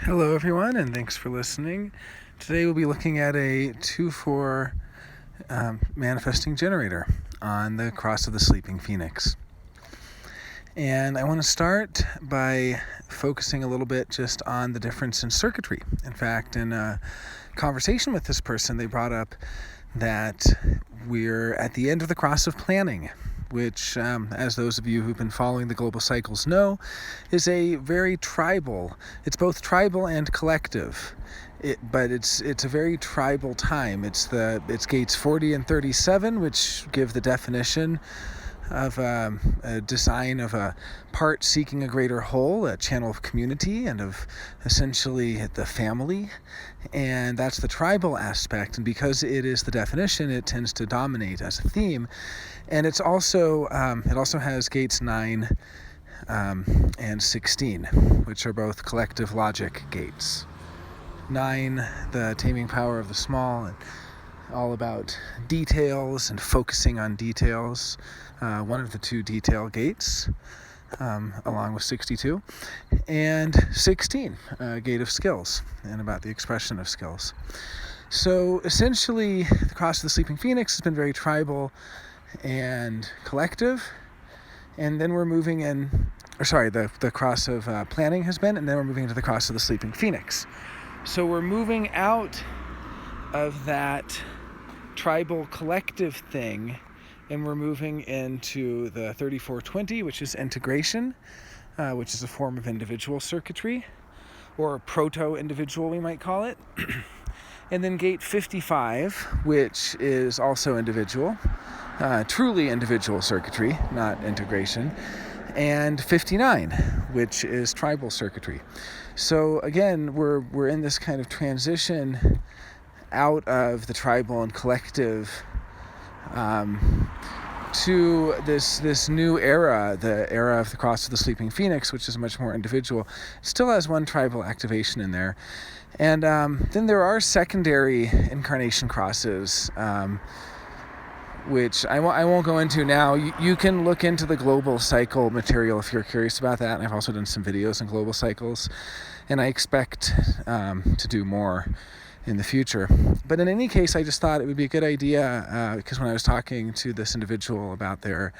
Hello everyone, and thanks for listening. Today we'll be looking at a 2/4 manifesting generator on the Cross of the Sleeping Phoenix. And I want to start by focusing a little bit just on the difference in circuitry. In fact, in a conversation with this person, they brought up that we're at the end of the cross of planning, which, as those of you who've been following the global cycles know, is a very tribal. It's both tribal and collective, but it's a very tribal time. It's gates 40 and 37, which give the definition of a design of a part seeking a greater whole, a channel of community, and of essentially the family. And that's the tribal aspect. And because it is the definition, it tends to dominate as a theme. And it also has gates 9 and 16, which are both collective logic gates. 9, the taming power of the small, and all about details and focusing on details. One of the two detail gates, along with 62, and 16, gate of skills, and about the expression of skills. So essentially, the Cross of the Sleeping Phoenix has been very tribal and collective, and then we're moving in, the Cross of Planning has been, and then we're moving into the Cross of the Sleeping Phoenix. So we're moving out of that tribal collective thing, and we're moving into the 3420, which is integration, which is a form of individual circuitry, or proto-individual, we might call it. And then gate 55, which is also individual, truly individual circuitry, not integration, and 59, which is tribal circuitry. So again, we're in this kind of transition out of the tribal and collective to this new era, the era of the Cross of the Sleeping Phoenix, which is much more individual. It still has one tribal activation in there. And then there are secondary incarnation crosses, which I won't go into now. You can look into the global cycle material if you're curious about that. And I've also done some videos on global cycles, and I expect to do more in the future. But in any case, I just thought it would be a good idea, because when I was talking to this individual about their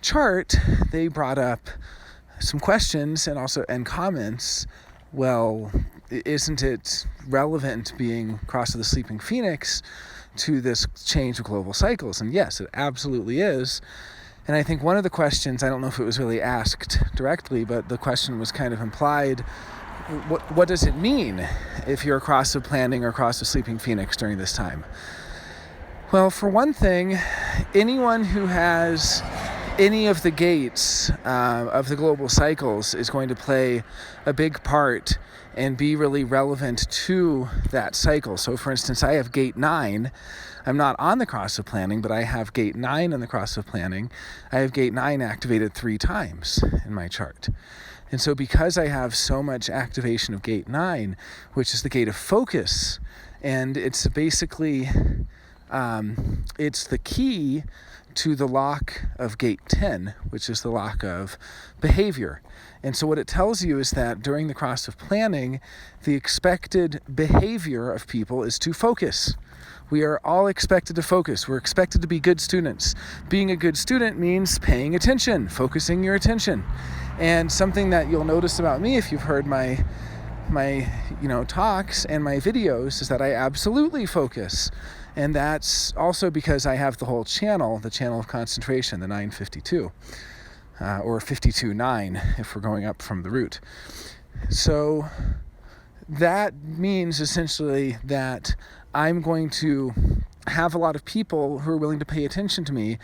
chart, they brought up some questions and comments. Well, isn't it relevant being Cross of the Sleeping Phoenix to this change of global cycles? And yes, it absolutely is. And I think one of the questions, I don't know if it was really asked directly, but the question was kind of implied. What does it mean if you're a Cross of Planning or Cross of Sleeping Phoenix during this time? Well, for one thing, anyone who has any of the gates of the global cycles is going to play a big part and be really relevant to that cycle. So for instance, I have gate 9. I'm not on the Cross of Planning, but I have gate 9 on the Cross of Planning. I have gate 9 activated 3 times in my chart. And so because I have so much activation of gate 9, which is the gate of focus, and it's basically, it's the key to the lock of gate 10, which is the lock of behavior. And so what it tells you is that during the Cross of Planning, the expected behavior of people is to focus. We are all expected to focus. We're expected to be good students. Being a good student means paying attention, focusing your attention. And something that you'll notice about me if you've heard my talks and my videos is that I absolutely focus. And that's also because I have the whole channel, the channel of concentration, the 952, or 52-9 if we're going up from the root. So that means essentially that I'm going to have a lot of people who are willing to pay attention to me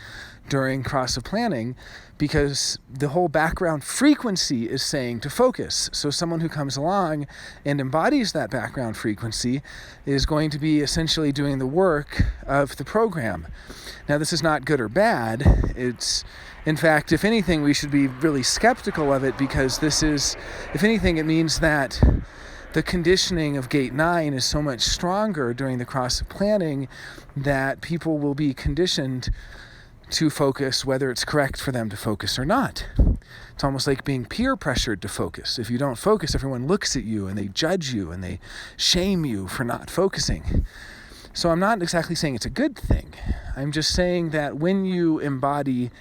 during Cross of Planning, because the whole background frequency is saying to focus. So someone who comes along and embodies that background frequency is going to be essentially doing the work of the program. Now, this is not good or bad. It's, in fact, if anything, we should be really skeptical of it, because this is, if anything, it means that the conditioning of gate 9 is so much stronger during the Cross of Planning that people will be conditioned to focus, whether it's correct for them to focus or not. It's almost like being peer pressured to focus. If you don't focus, everyone looks at you and they judge you and they shame you for not focusing. So I'm not exactly saying it's a good thing. I'm just saying that when you embody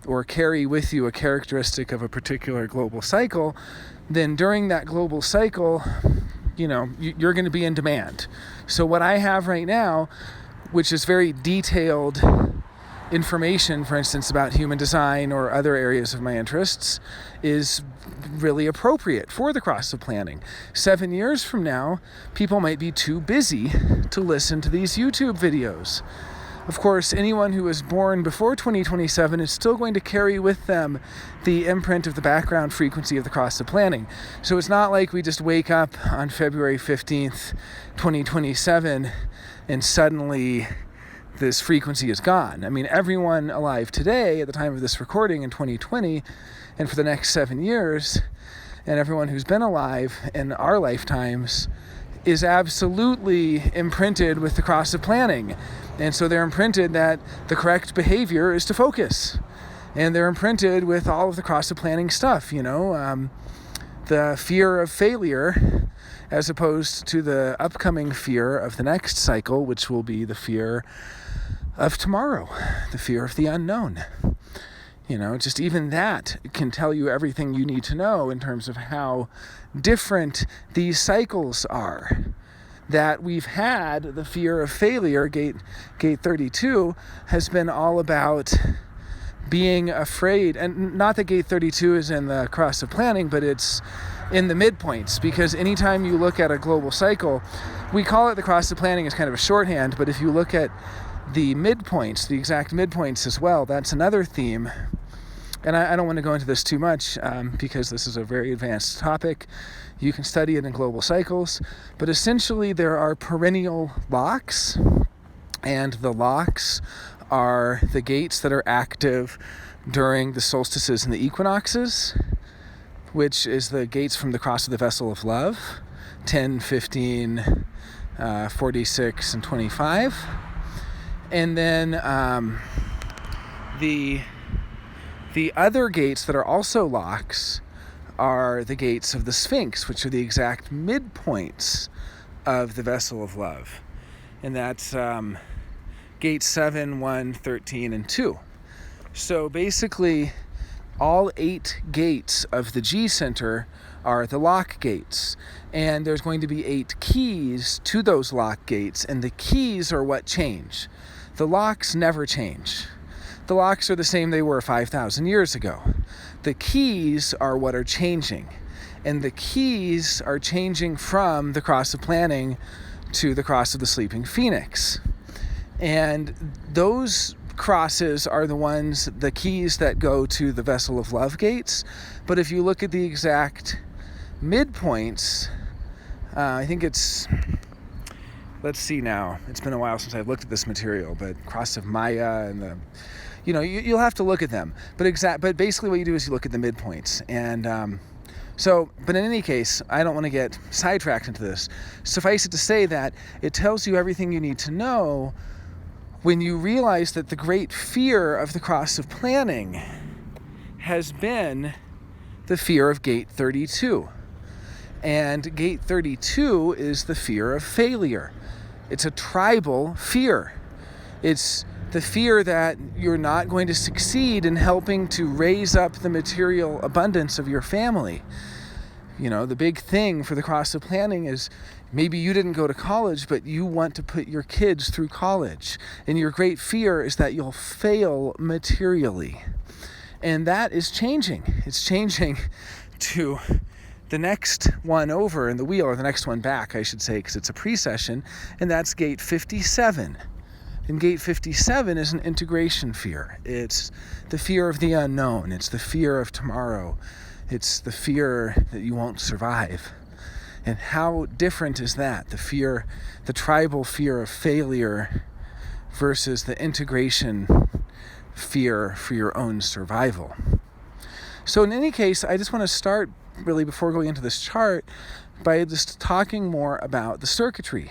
or carry with you a characteristic of a particular global cycle, then during that global cycle, you're going to be in demand. So what I have right now, which is very detailed information, for instance, about human design or other areas of my interests, is really appropriate for the cross of planning. 7 years from now, people might be too busy to listen to these YouTube videos. Of course, anyone who was born before 2027 is still going to carry with them the imprint of the background frequency of the cross of planning. So it's not like we just wake up on February 15th, 2027, and suddenly this frequency is gone. I mean, everyone alive today at the time of this recording in 2020 and for the next 7 years, and everyone who's been alive in our lifetimes is absolutely imprinted with the cross of planning. And so they're imprinted that the correct behavior is to focus. And they're imprinted with all of the cross of planning stuff, the fear of failure, as opposed to the upcoming fear of the next cycle, which will be the fear of tomorrow, the fear of the unknown. Just even that can tell you everything you need to know in terms of how different these cycles are. That we've had the fear of failure, gate 32, has been all about being afraid. And not that gate 32 is in the cross of planning, but it's in the midpoints. Because anytime you look at a global cycle, we call it the cross of planning as kind of a shorthand, but if you look at the midpoints, the exact midpoints as well, that's another theme. And I don't want to go into this too much because this is a very advanced topic. You can study it in global cycles. But essentially there are perennial locks, and the locks are the gates that are active during the solstices and the equinoxes, which is the gates from the cross of the vessel of love, 10, 15, 46, and 25. And then the other gates that are also locks are the gates of the Sphinx, which are the exact midpoints of the vessel of love. And that's gates 7, 1, 13, and 2. So basically, all 8 gates of the G center are the lock gates. And there's going to be 8 keys to those lock gates, and the keys are what change. The locks never change. The locks are the same they were 5,000 years ago. The keys are what are changing. And the keys are changing from the cross of planning to the cross of the sleeping phoenix. And those crosses are the keys that go to the vessel of love gates. But if you look at the exact midpoints, I think it's, let's see now, it's been a while since I've looked at this material, but cross of Maya and you'll have to look at them. But basically what you do is you look at the midpoints. And but in any case, I don't want to get sidetracked into this. Suffice it to say that it tells you everything you need to know when you realize that the great fear of the cross of planning has been the fear of gate 32. And gate 32 is the fear of failure. It's a tribal fear. It's the fear that you're not going to succeed in helping to raise up the material abundance of your family. The big thing for the cross of planning is maybe you didn't go to college, but you want to put your kids through college. And your great fear is that you'll fail materially. And that is changing. It's changing to the next one over in the wheel, or the next one back, I should say, because it's a precession, and that's gate 57. And gate 57 is an integration fear. It's the fear of the unknown. It's the fear of tomorrow. It's the fear that you won't survive. And how different is that? The tribal fear of failure versus the integration fear for your own survival. So in any case, I just want to start really before going into this chart by just talking more about the circuitry.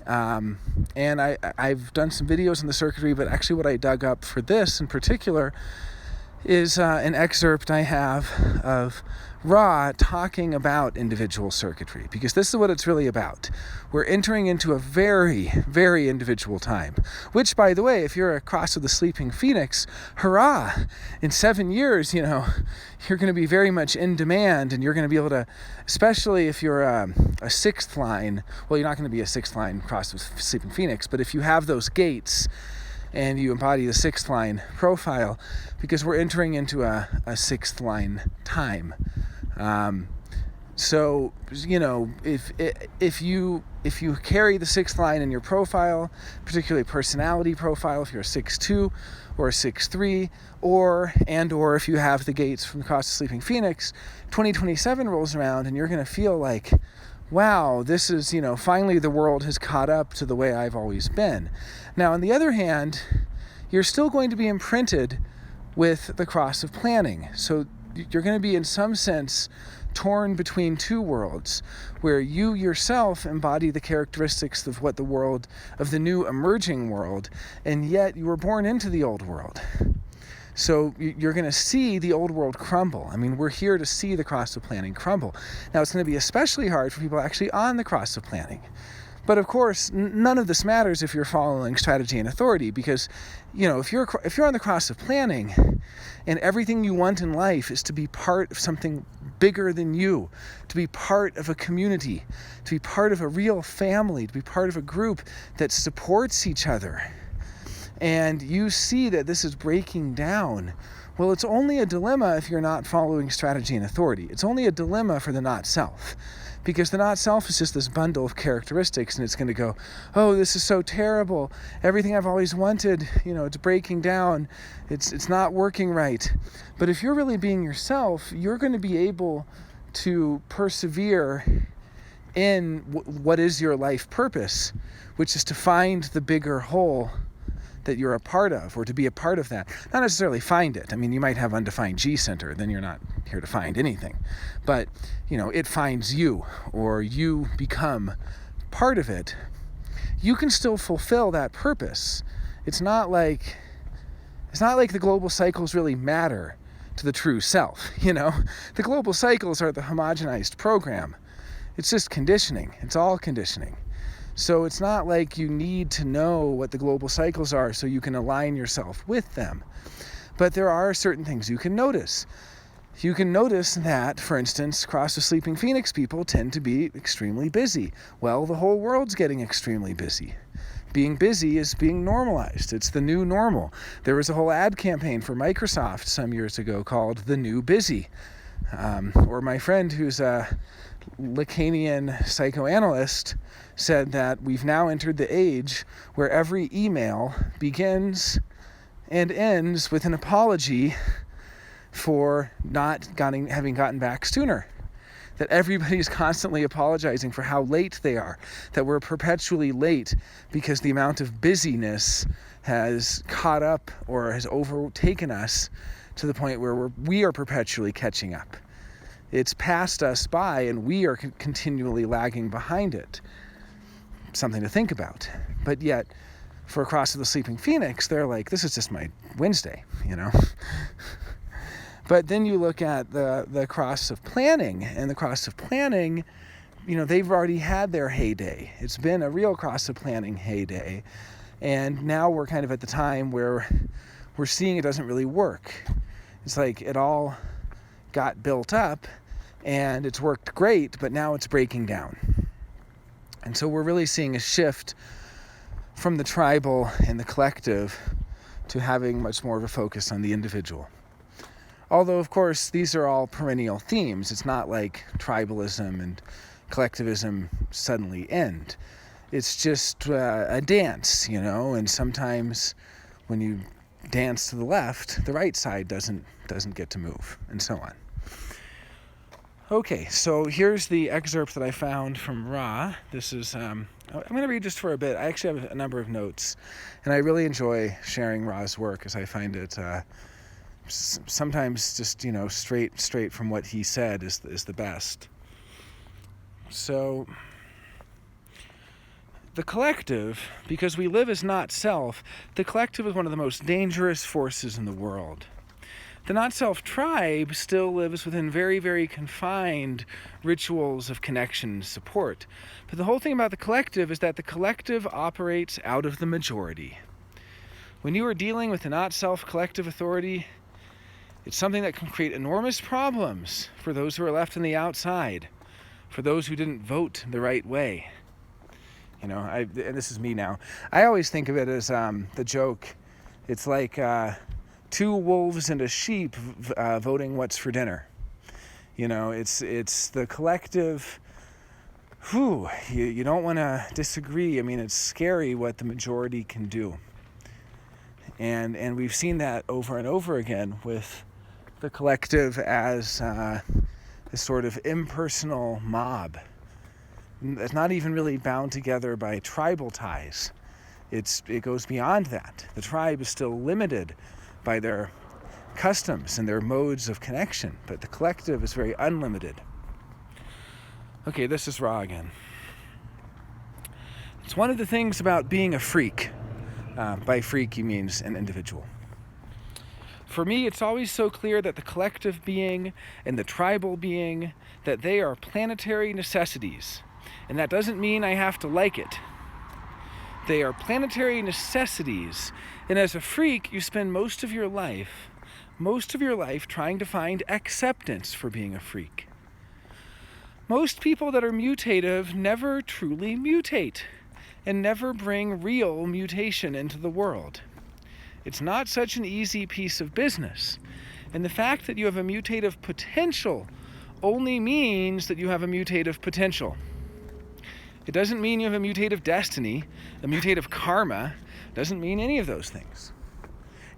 And I've done some videos on the circuitry, but actually what I dug up for this in particular is an excerpt I have of Ra talking about individual circuitry, because this is what it's really about. We're entering into a very, very individual time, which, by the way, if you're a Cross of the Sleeping Phoenix, hurrah! In 7 years, you're going to be very much in demand, and you're going to be able to, especially if you're a sixth line, well, you're not going to be a sixth line Cross of the Sleeping Phoenix, but if you have those gates, and you embody the sixth line profile, because we're entering into a sixth line time. So, if you carry the sixth line in your profile, particularly personality profile, if you're a 6-2 or a 6-3, or if you have the gates from the Cross of Sleeping Phoenix, 2027 rolls around and you're going to feel like, wow, this is, finally the world has caught up to the way I've always been. Now, on the other hand, you're still going to be imprinted with the Cross of Planning. So you're going to be, in some sense, torn between two worlds, where you yourself embody the characteristics of what the world, of the new emerging world, and yet you were born into the old world. So you're going to see the old world crumble. I mean, we're here to see the Cross of Planning crumble. Now, it's going to be especially hard for people actually on the Cross of Planning. But of course, none of this matters if you're following strategy and authority, because, if you're on the Cross of Planning, and everything you want in life is to be part of something bigger than you, to be part of a community, to be part of a real family, to be part of a group that supports each other, and you see that this is breaking down, well, it's only a dilemma if you're not following strategy and authority. It's only a dilemma for the not-self. Because the not-self is just this bundle of characteristics, and it's going to go, oh, this is so terrible. Everything I've always wanted, it's breaking down. It's not working right. But if you're really being yourself, you're going to be able to persevere in what is your life purpose, which is to find the bigger whole that you're a part of, or to be a part of that. Not necessarily find it. I mean, you might have undefined G center, then you're not here to find anything. But, it finds you, or you become part of it. You can still fulfill that purpose. It's not like the global cycles really matter to the true self, The global cycles are the homogenized program. It's just conditioning. It's all conditioning. So it's not like you need to know what the global cycles are so you can align yourself with them. But there are certain things you can notice. You can notice that, for instance, Cross of Sleeping Phoenix people tend to be extremely busy. Well, the whole world's getting extremely busy. Being busy is being normalized. It's the new normal. There was a whole ad campaign for Microsoft some years ago called The New Busy. Or my friend who's a Lacanian psychoanalyst said that we've now entered the age where every email begins and ends with an apology for not having gotten back sooner. That everybody's constantly apologizing for how late they are. That we're perpetually late because the amount of busyness has caught up or has overtaken us to the point where we are perpetually catching up. It's passed us by, and we are continually lagging behind it. Something to think about. But yet, for Cross of the Sleeping Phoenix, they're like, this is just my Wednesday, But then you look at the Cross of Planning, and the Cross of Planning, they've already had their heyday. It's been a real Cross of Planning heyday. And now we're kind of at the time where we're seeing it doesn't really work. It's like it all got built up and it's worked great, but now it's breaking down. And so we're really seeing a shift from the tribal and the collective to having much more of a focus on the individual. Although, of course, these are all perennial themes. It's not like tribalism and collectivism suddenly end. It's just a dance, and sometimes when you dance to the left, the right side doesn't get to move, and so on. Okay, so here's the excerpt that I found from Ra. This is, I'm going to read just for a bit. I actually have a number of notes, and I really enjoy sharing Ra's work, as I find it sometimes just, straight from what he said is the best. So, the collective, because we live as not self, the collective is one of the most dangerous forces in the world. The not-self tribe still lives within very, very confined rituals of connection and support. But the whole thing about the collective is that the collective operates out of the majority. When you are dealing with the not-self collective authority, it's something that can create enormous problems for those who are left on the outside, for those who didn't vote the right way. And this is me now. I always think of it as the joke. It's like two wolves and a sheep voting what's for dinner. It's the collective. You don't want to disagree. I mean, it's scary what the majority can do. And we've seen that over and over again with the collective as this sort of impersonal mob. It's not even really bound together by tribal ties. It goes beyond that. The tribe is still limited by their customs and their modes of connection, but the collective is very unlimited. Okay, this is Ra again. It's one of the things about being a freak. By freak, he means an individual. For me, it's always so clear that the collective being and the tribal being, that they are planetary necessities. And that doesn't mean I have to like it. They are planetary necessities. And as a freak, you spend most of your life trying to find acceptance for being a freak. Most people that are mutative never truly mutate and never bring real mutation into the world. It's not such an easy piece of business. And the fact that you have a mutative potential only means that you have a mutative potential. It doesn't mean you have a mutative destiny, a mutative karma. It doesn't mean any of those things.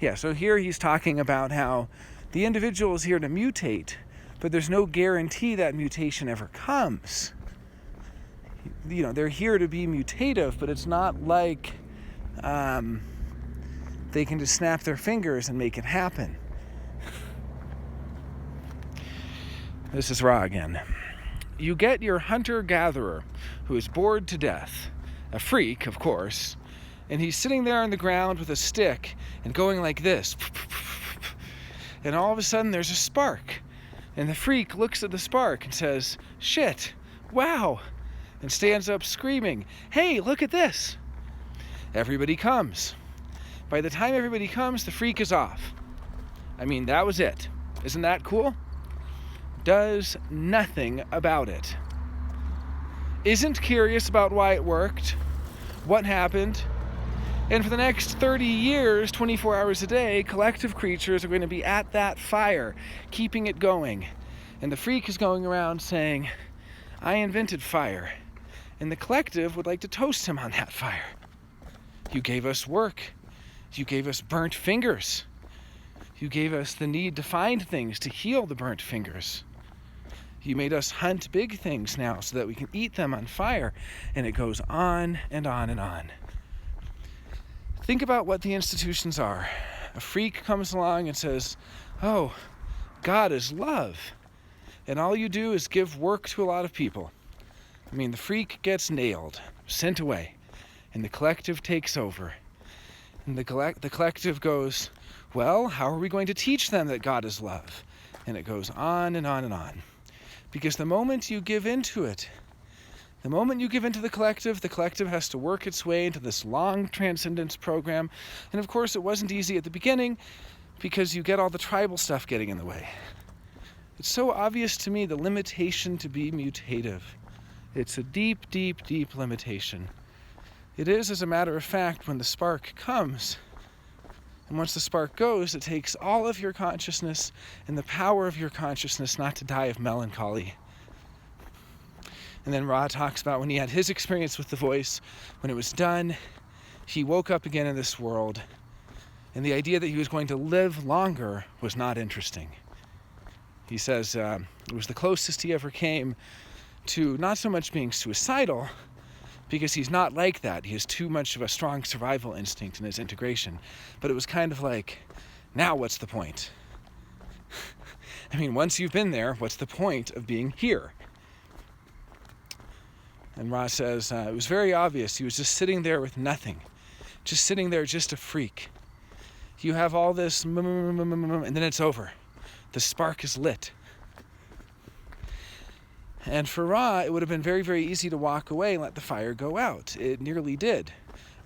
Yeah, so here he's talking about how the individual is here to mutate, but there's no guarantee that mutation ever comes. They're here to be mutative, but it's not like they can just snap their fingers and make it happen. This is Ra again. You get your hunter-gatherer who is bored to death, a freak, of course, and he's sitting there on the ground with a stick and going like this. And all of a sudden there's a spark. And the freak looks at the spark and says, "Shit, wow," and stands up screaming, "Hey, look at this." Everybody comes. By the time everybody comes, the freak is off. I mean, that was it. Isn't that cool? Does nothing about it. Isn't curious about why it worked, what happened, and for the next 30 years, 24 hours a day, collective creatures are going to be at that fire, keeping it going. And the freak is going around saying, "I invented fire." And the collective would like to toast him on that fire. You gave us work. You gave us burnt fingers. You gave us the need to find things to heal the burnt fingers. You made us hunt big things now so that we can eat them on fire. And it goes on and on and on. Think about what the institutions are. A freak comes along and says, "Oh, God is love." And all you do is give work to a lot of people. I mean, the freak gets nailed, sent away, and the collective takes over. And the collective goes, "Well, how are we going to teach them that God is love?" And it goes on and on and on. Because the moment you give into it, the moment you give into the collective has to work its way into this long transcendence program. And of course, it wasn't easy at the beginning because you get all the tribal stuff getting in the way. It's so obvious to me, the limitation to be mutative. It's a deep, deep, deep limitation. It is, as a matter of fact, when the spark comes. And once the spark goes, it takes all of your consciousness and the power of your consciousness not to die of melancholy. And then Ra talks about when he had his experience with the voice, when it was done, he woke up again in this world, and the idea that he was going to live longer was not interesting. He says it was the closest he ever came to not so much being suicidal, because he's not like that. He has too much of a strong survival instinct in his integration. But it was kind of like, now what's the point? I mean, once you've been there, what's the point of being here? And Ra says, it was very obvious. He was just sitting there with nothing. Just sitting there, just a freak. You have all this, and then it's over. The spark is lit. And for Ra, it would have been very, very easy to walk away and let the fire go out. It nearly did.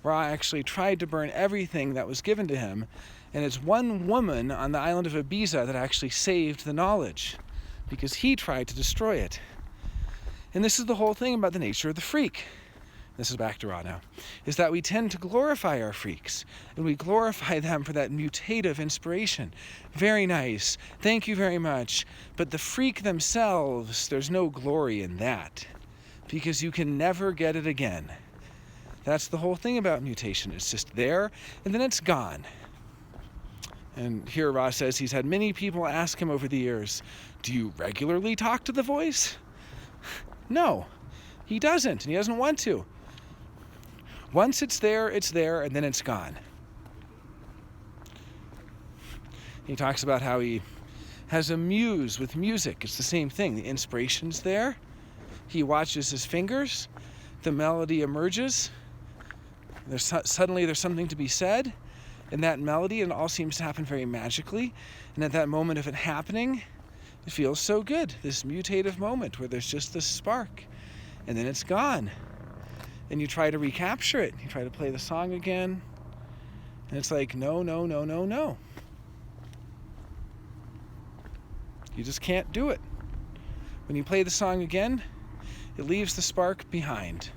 Ra actually tried to burn everything that was given to him, and it's one woman on the island of Ibiza that actually saved the knowledge, because he tried to destroy it. And this is the whole thing about the nature of the freak. This is back to Ra now, is that we tend to glorify our freaks, and we glorify them for that mutative inspiration. Very nice, thank you very much. But the freak themselves, there's no glory in that, because you can never get it again. That's the whole thing about mutation. It's just there, and then it's gone. And here Ra says he's had many people ask him over the years, do you regularly talk to the voice? No, he doesn't, and he doesn't want to. Once it's there, and then it's gone. He talks about how he has a muse with music. It's the same thing. The inspiration's there. He watches his fingers. The melody emerges. Suddenly there's something to be said in that melody, and it all seems to happen very magically. And at that moment of it happening, it feels so good. This mutative moment where there's just this spark, and then it's gone. And you try to recapture it. You try to play the song again, and it's like, no. You just can't do it. When you play the song again, it leaves the spark behind.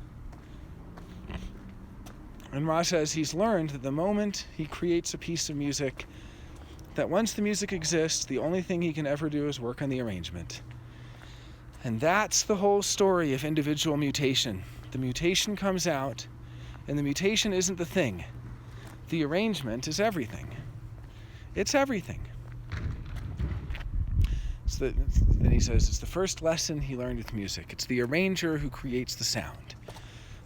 And Ra says he's learned that the moment he creates a piece of music, that once the music exists, the only thing he can ever do is work on the arrangement. And that's the whole story of individual mutation. The mutation comes out, and the mutation isn't the thing. The arrangement is everything. It's everything. Then he says it's the first lesson he learned with music. It's the arranger who creates the sound.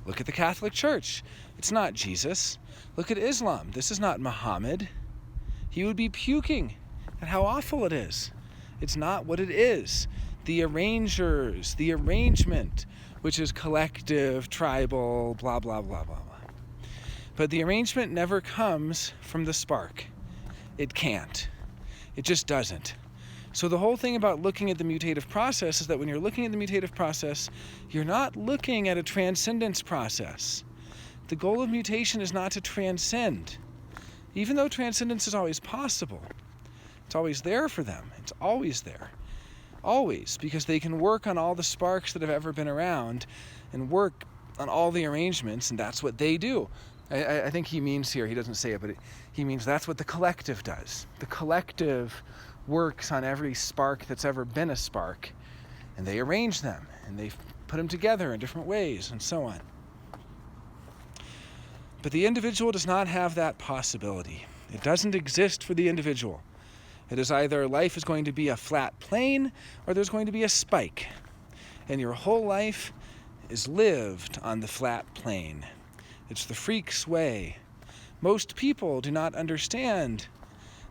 Look at the Catholic Church. It's not Jesus. Look at Islam. This is not Muhammad. He would be puking at how awful it is. It's not what it is. The arrangers, the arrangement, which is collective, tribal, blah, blah, blah, blah, blah. But the arrangement never comes from the spark. It can't. It just doesn't. So the whole thing about looking at the mutative process is that when you're looking at the mutative process, you're not looking at a transcendence process. The goal of mutation is not to transcend. Even though transcendence is always possible, it's always there for them. It's always there. Always, because they can work on all the sparks that have ever been around and work on all the arrangements, and that's what they do. I think he means here, he doesn't say it, but he means that's what the collective does. The collective works on every spark that's ever been a spark, and they arrange them, and they put them together in different ways, and so on. But the individual does not have that possibility. It doesn't exist for the individual. It is either life is going to be a flat plane, or there's going to be a spike. And your whole life is lived on the flat plane. It's the freak's way. Most people do not understand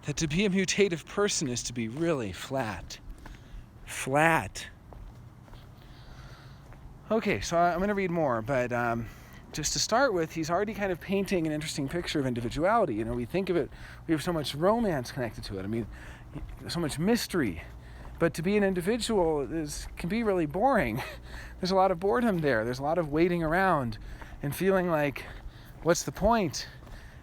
that to be a mutative person is to be really flat. Flat. Okay, so I'm going to read more, but just to start with, he's already kind of painting an interesting picture of individuality. You know, we think of it, we have so much romance connected to it. I mean, so much mystery. But to be an individual can be really boring. There's a lot of boredom there. There's a lot of waiting around and feeling like, what's the point?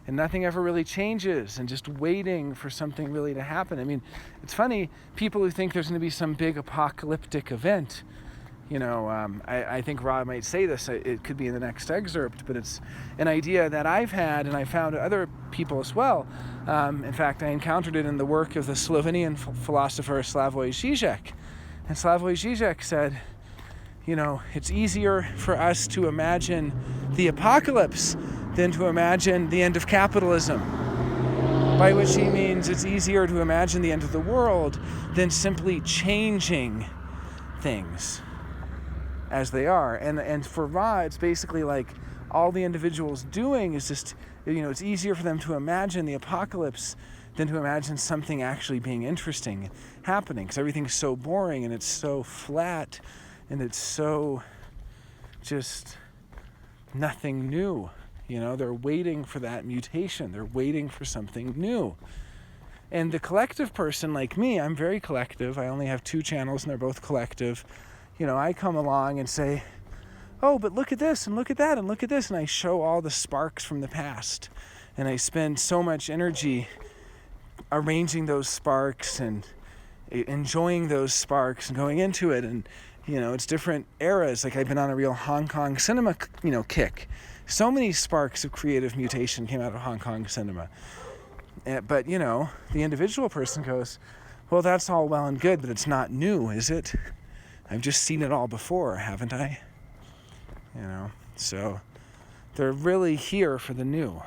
And nothing ever really changes, and just waiting for something really to happen. I mean, it's funny, people who think there's going to be some big apocalyptic event, you know, I think Ra might say this, it could be in the next excerpt, but it's an idea that I've had, and I found other people as well. In fact, I encountered it in the work of the Slovenian philosopher Slavoj Žižek. And Slavoj Žižek said, you know, it's easier for us to imagine the apocalypse than to imagine the end of capitalism. By which he means it's easier to imagine the end of the world than simply changing things as they are. And for Ra, it's basically like all the individuals doing is just, you know, it's easier for them to imagine the apocalypse than to imagine something actually being interesting happening, because everything's so boring and it's so flat and it's so just nothing new. You know, they're waiting for that mutation. They're waiting for something new. And the collective person like me, I'm very collective. I only have 2 channels and they're both collective. I come along and say, oh, but look at this and look at that and look at this. And I show all the sparks from the past. And I spend so much energy arranging those sparks and enjoying those sparks and going into it. And, it's different eras. Like I've been on a real Hong Kong cinema, kick. So many sparks of creative mutation came out of Hong Kong cinema. But, the individual person goes, well, that's all well and good, but it's not new, is it? I've just seen it all before, haven't I? So they're really here for the new.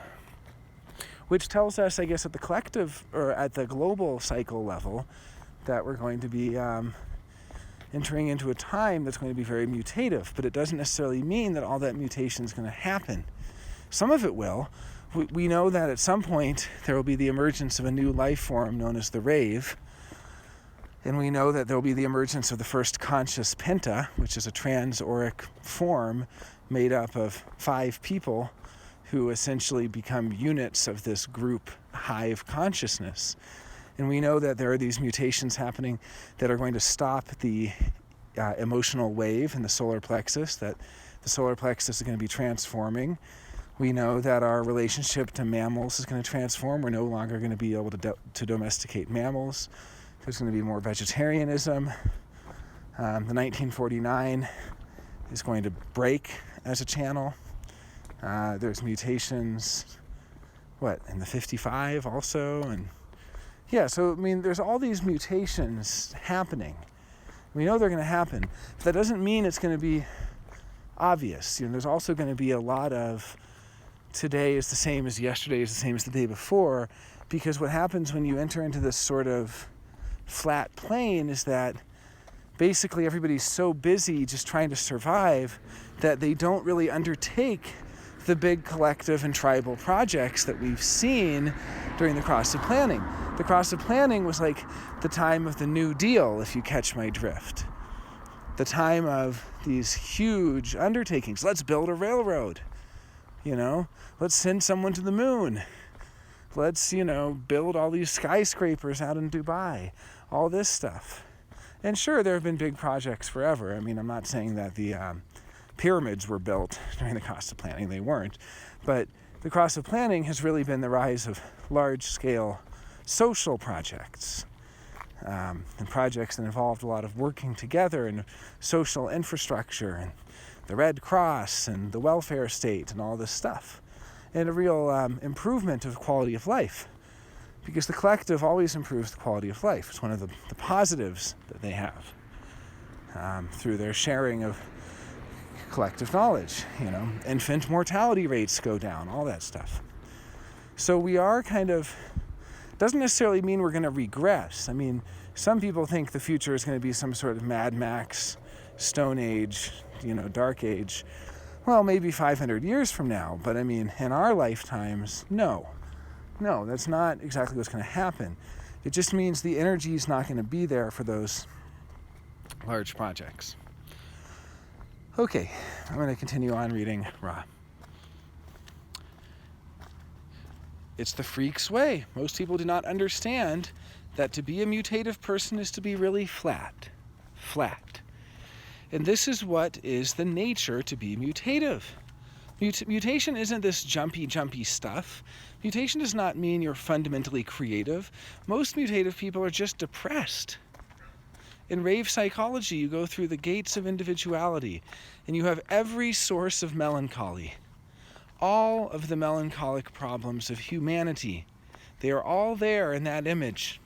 Which tells us, I guess, at the collective or at the global cycle level that we're going to be entering into a time that's going to be very mutative. But it doesn't necessarily mean that all that mutation is going to happen. Some of it will. We know that at some point there will be the emergence of a new life form known as the rave. And we know that there will be the emergence of the first conscious penta, which is a transauric form made up of 5 people who essentially become units of this group hive consciousness. And we know that there are these mutations happening that are going to stop the emotional wave in the solar plexus, that the solar plexus is going to be transforming. We know that our relationship to mammals is going to transform. We're no longer going to be able to domesticate mammals. There's going to be more vegetarianism. The 1949 is going to break as a channel. There's mutations, in the 55 also? And so, there's all these mutations happening. We know they're going to happen. But that doesn't mean it's going to be obvious. There's also going to be a lot of today is the same as yesterday is the same as the day before, because what happens when you enter into this sort of flat plane is that basically everybody's so busy just trying to survive that they don't really undertake the big collective and tribal projects that we've seen during the cross of planning. The cross of planning was like the time of the New Deal, if you catch my drift. The time of these huge undertakings. Let's build a railroad. Let's send someone to the moon. Let's, build all these skyscrapers out in Dubai. All this stuff. And sure, there have been big projects forever. I'm not saying that the pyramids were built during the cross of planning. They weren't. But the cross of planning has really been the rise of large-scale social projects. And projects that involved a lot of working together and social infrastructure and the Red Cross and the welfare state and all this stuff. And a real improvement of quality of life. Because the collective always improves the quality of life. It's one of the positives that they have through their sharing of collective knowledge. Infant mortality rates go down, all that stuff. So we are doesn't necessarily mean we're going to regress. Some people think the future is going to be some sort of Mad Max, Stone Age, Dark Age. Well, maybe 500 years from now, but in our lifetimes, no, that's not exactly what's going to happen. It just means the energy is not going to be there for those large projects. Okay, I'm going to continue on reading Ra. It's the freak's way. Most people do not understand that to be a mutative person is to be really flat. And this is what is the nature to be mutative. Mutation isn't this jumpy stuff. Mutation does not mean you're fundamentally creative. Most mutative people are just depressed. In rave psychology, you go through the gates of individuality, and you have every source of melancholy. All of the melancholic problems of humanity. They are all there in that image.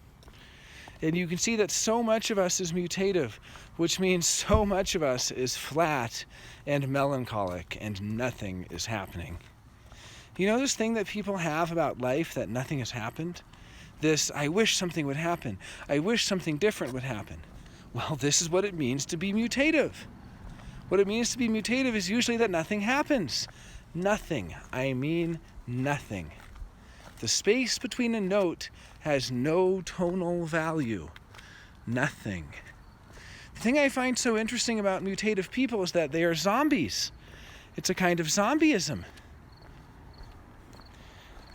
And you can see that so much of us is mutative, which means so much of us is flat and melancholic, and nothing is happening. This thing that people have about life, that nothing has happened? This, I wish something would happen. I wish something different would happen. Well, this is what it means to be mutative. What it means to be mutative is usually that nothing happens. Nothing. Nothing. The space between a note has no tonal value. Nothing. The thing I find so interesting about mutative people is that they are zombies. It's a kind of zombieism.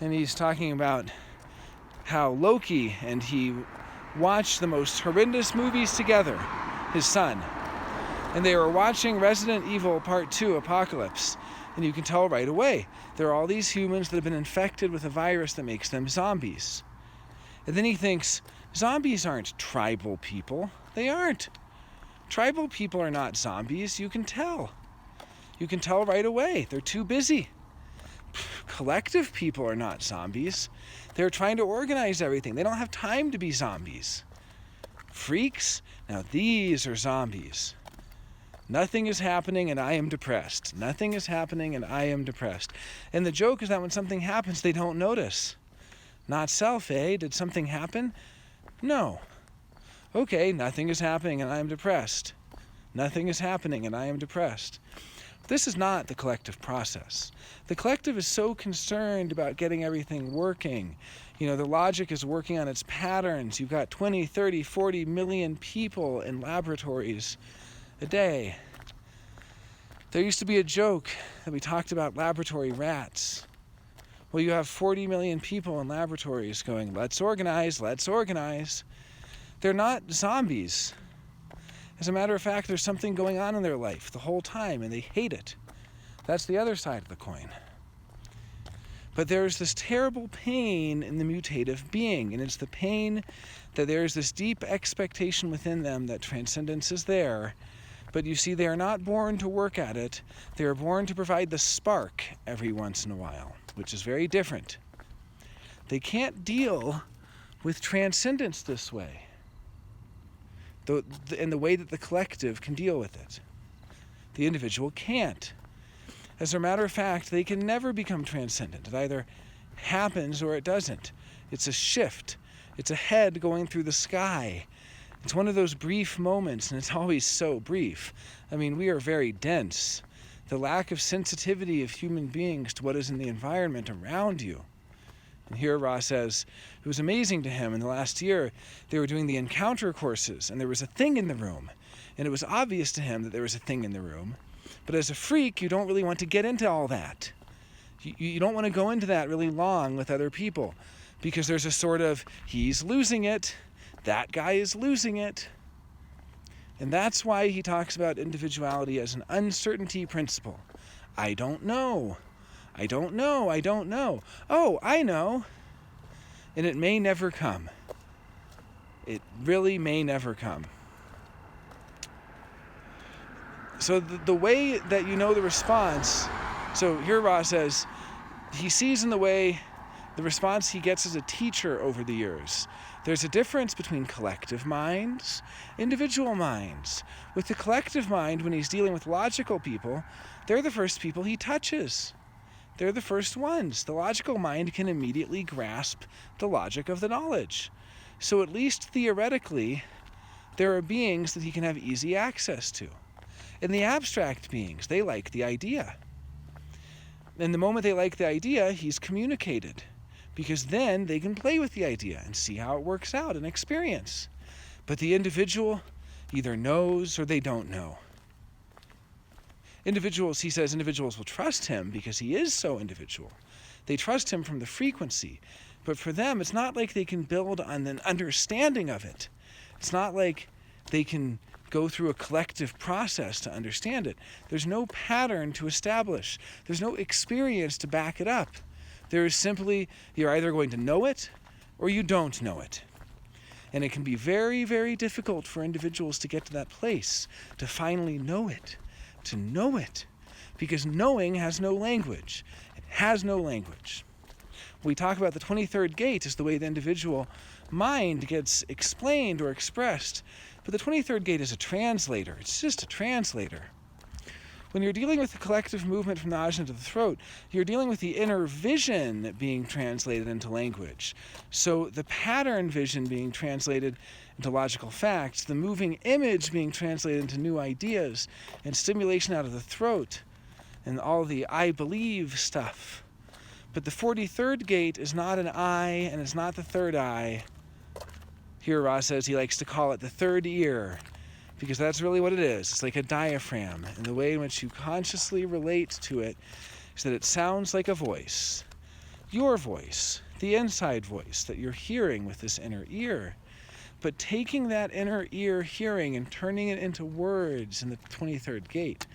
And he's talking about how Loki and he watched the most horrendous movies together, his son. And they were watching Resident Evil Part 2 Apocalypse. And you can tell right away, there are all these humans that have been infected with a virus that makes them zombies. And then he thinks, zombies aren't tribal people. They aren't. Tribal people are not zombies. You can tell. You can tell right away. They're too busy. Collective people are not zombies. They're trying to organize everything. They don't have time to be zombies. Freaks? Now these are zombies. Nothing is happening and I am depressed. Nothing is happening and I am depressed. And the joke is that when something happens, they don't notice. Not self, eh? Did something happen? No. Okay, nothing is happening and I am depressed. Nothing is happening and I am depressed. This is not the collective process. The collective is so concerned about getting everything working. You know, the logic is working on its patterns. You've got 20, 30, 40 million people in laboratories a day. There used to be a joke that we talked about laboratory rats. Well, you have 40 million people in laboratories going, let's organize, let's organize. They're not zombies. As a matter of fact, there's something going on in their life the whole time, and they hate it. That's the other side of the coin. But there's this terrible pain in the mutative being, and it's the pain that there's this deep expectation within them that transcendence is there. But you see, they are not born to work at it. They are born to provide the spark every once in a while, which is very different. They can't deal with transcendence this way, in the way that the collective can deal with it. The individual can't. As a matter of fact, they can never become transcendent. It either happens or it doesn't. It's a shift. It's a head going through the sky. It's one of those brief moments, and it's always so brief. I mean, we are very dense. The lack of sensitivity of human beings to what is in the environment around you. And here Ra says, it was amazing to him in the last year, they were doing the encounter courses, and there was a thing in the room. And it was obvious to him that there was a thing in the room. But as a freak, you don't really want to get into all that. You don't want to go into that really long with other people, because there's a sort of, he's losing it, that guy is losing it. And that's why he talks about individuality as an uncertainty principle. I don't know. I don't know. I don't know. Oh, I know. And it may never come. It really may never come. So the way that you know the response, so here Ra says, he sees in the way the response he gets as a teacher over the years. There's a difference between collective minds, individual minds. With the collective mind, when he's dealing with logical people, they're the first people he touches. They're the first ones. The logical mind can immediately grasp the logic of the knowledge. So at least theoretically, there are beings that he can have easy access to. And the abstract beings, they like the idea. And the moment they like the idea, he's communicated. Because then they can play with the idea and see how it works out and experience. But the individual either knows or they don't know. Individuals, he says, individuals will trust him because he is so individual. They trust him from the frequency. But for them, it's not like they can build on an understanding of it. It's not like they can go through a collective process to understand it. There's no pattern to establish. There's no experience to back it up. There is simply, you're either going to know it or you don't know it. And it can be very, very difficult for individuals to get to that place, to finally know it, to know it. Because knowing has no language. It has no language. We talk about the 23rd gate as the way the individual mind gets explained or expressed. But the 23rd gate is a translator. It's just a translator. When you're dealing with the collective movement from the ajna to the throat, you're dealing with the inner vision being translated into language. So the pattern vision being translated into logical facts, the moving image being translated into new ideas, and stimulation out of the throat, and all the I believe stuff. But the 43rd gate is not an eye, and it's not the third eye. Here Ra says he likes to call it the third ear, because that's really what it is. It's like a diaphragm, and the way in which you consciously relate to it is that it sounds like a voice. Your voice, the inside voice that you're hearing with this inner ear. But taking that inner ear hearing and turning it into words in the 23rd gate,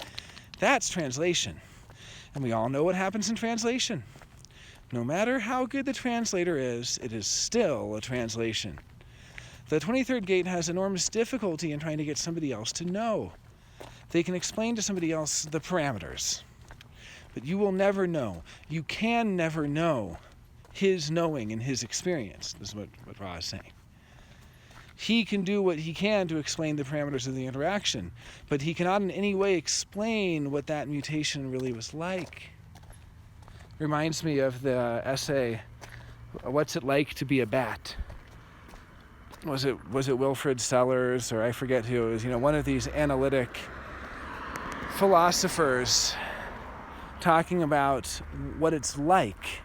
that's translation. And we all know what happens in translation. No matter how good the translator is, it is still a translation. The 23rd gate has enormous difficulty in trying to get somebody else to know. They can explain to somebody else the parameters, but you will never know. You can never know his knowing and his experience. This is what Ra is saying. He can do what he can to explain the parameters of the interaction, but he cannot in any way explain what that mutation really was like. Reminds me of the essay, What's It Like to Be a Bat? Was it Wilfrid Sellers, or I forget who it was, one of these analytic philosophers talking about what it's like,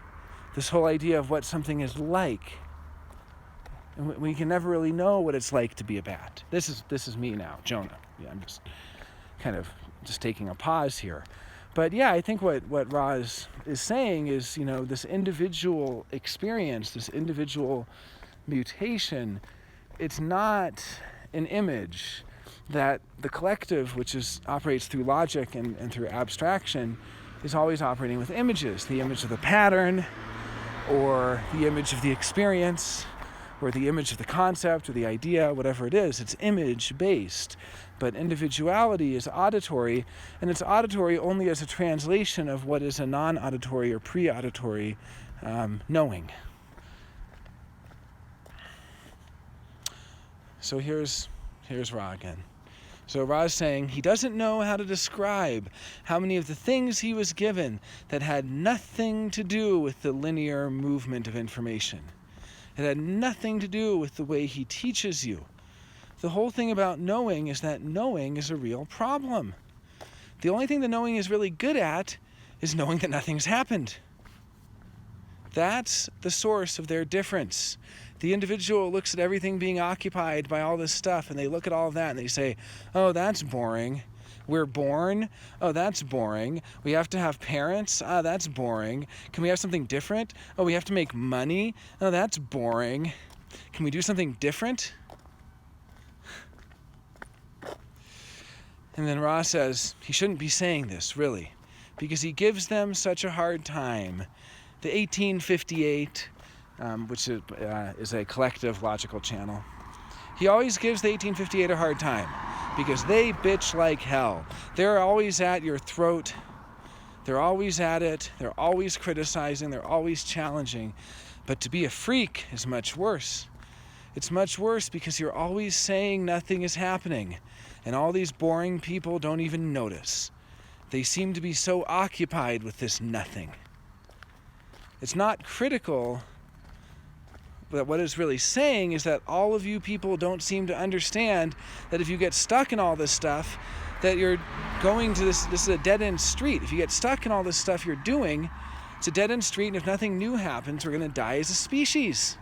this whole idea of what something is like. And we can never really know what it's like to be a bat. This is me now, Jonah. Yeah, I'm just taking a pause here. But yeah, I think what Ra is saying is, this individual experience, this individual mutation, it's not an image that the collective, which operates through logic and through abstraction, is always operating with images. The image of the pattern, or the image of the experience, or the image of the concept or the idea, whatever it is. It's image-based. But individuality is auditory, and it's auditory only as a translation of what is a non-auditory or pre-auditory knowing. So here's Ra again. So Ra is saying he doesn't know how to describe how many of the things he was given that had nothing to do with the linear movement of information. It had nothing to do with the way he teaches you. The whole thing about knowing is that knowing is a real problem. The only thing that knowing is really good at is knowing that nothing's happened. That's the source of their difference. The individual looks at everything being occupied by all this stuff, and they look at all of that and they say, oh, that's boring. We're born? Oh, that's boring. We have to have parents? Ah, that's boring. Can we have something different? Oh, we have to make money? Oh, that's boring. Can we do something different? And then Ra says he shouldn't be saying this, really, because he gives them such a hard time. The 1858, which is a collective logical channel, he always gives the 1858 a hard time because they bitch like hell. They're always at your throat. They're always at it. They're always criticizing. They're always challenging. But to be a freak is much worse. It's much worse because you're always saying nothing is happening, and all these boring people don't even notice. They seem to be so occupied with this nothing. It's not critical, but what it's really saying is that all of you people don't seem to understand that if you get stuck in all this stuff, that you're going to this is a dead-end street. If you get stuck in all this stuff you're doing, it's a dead-end street, and if nothing new happens, we're going to die as a species.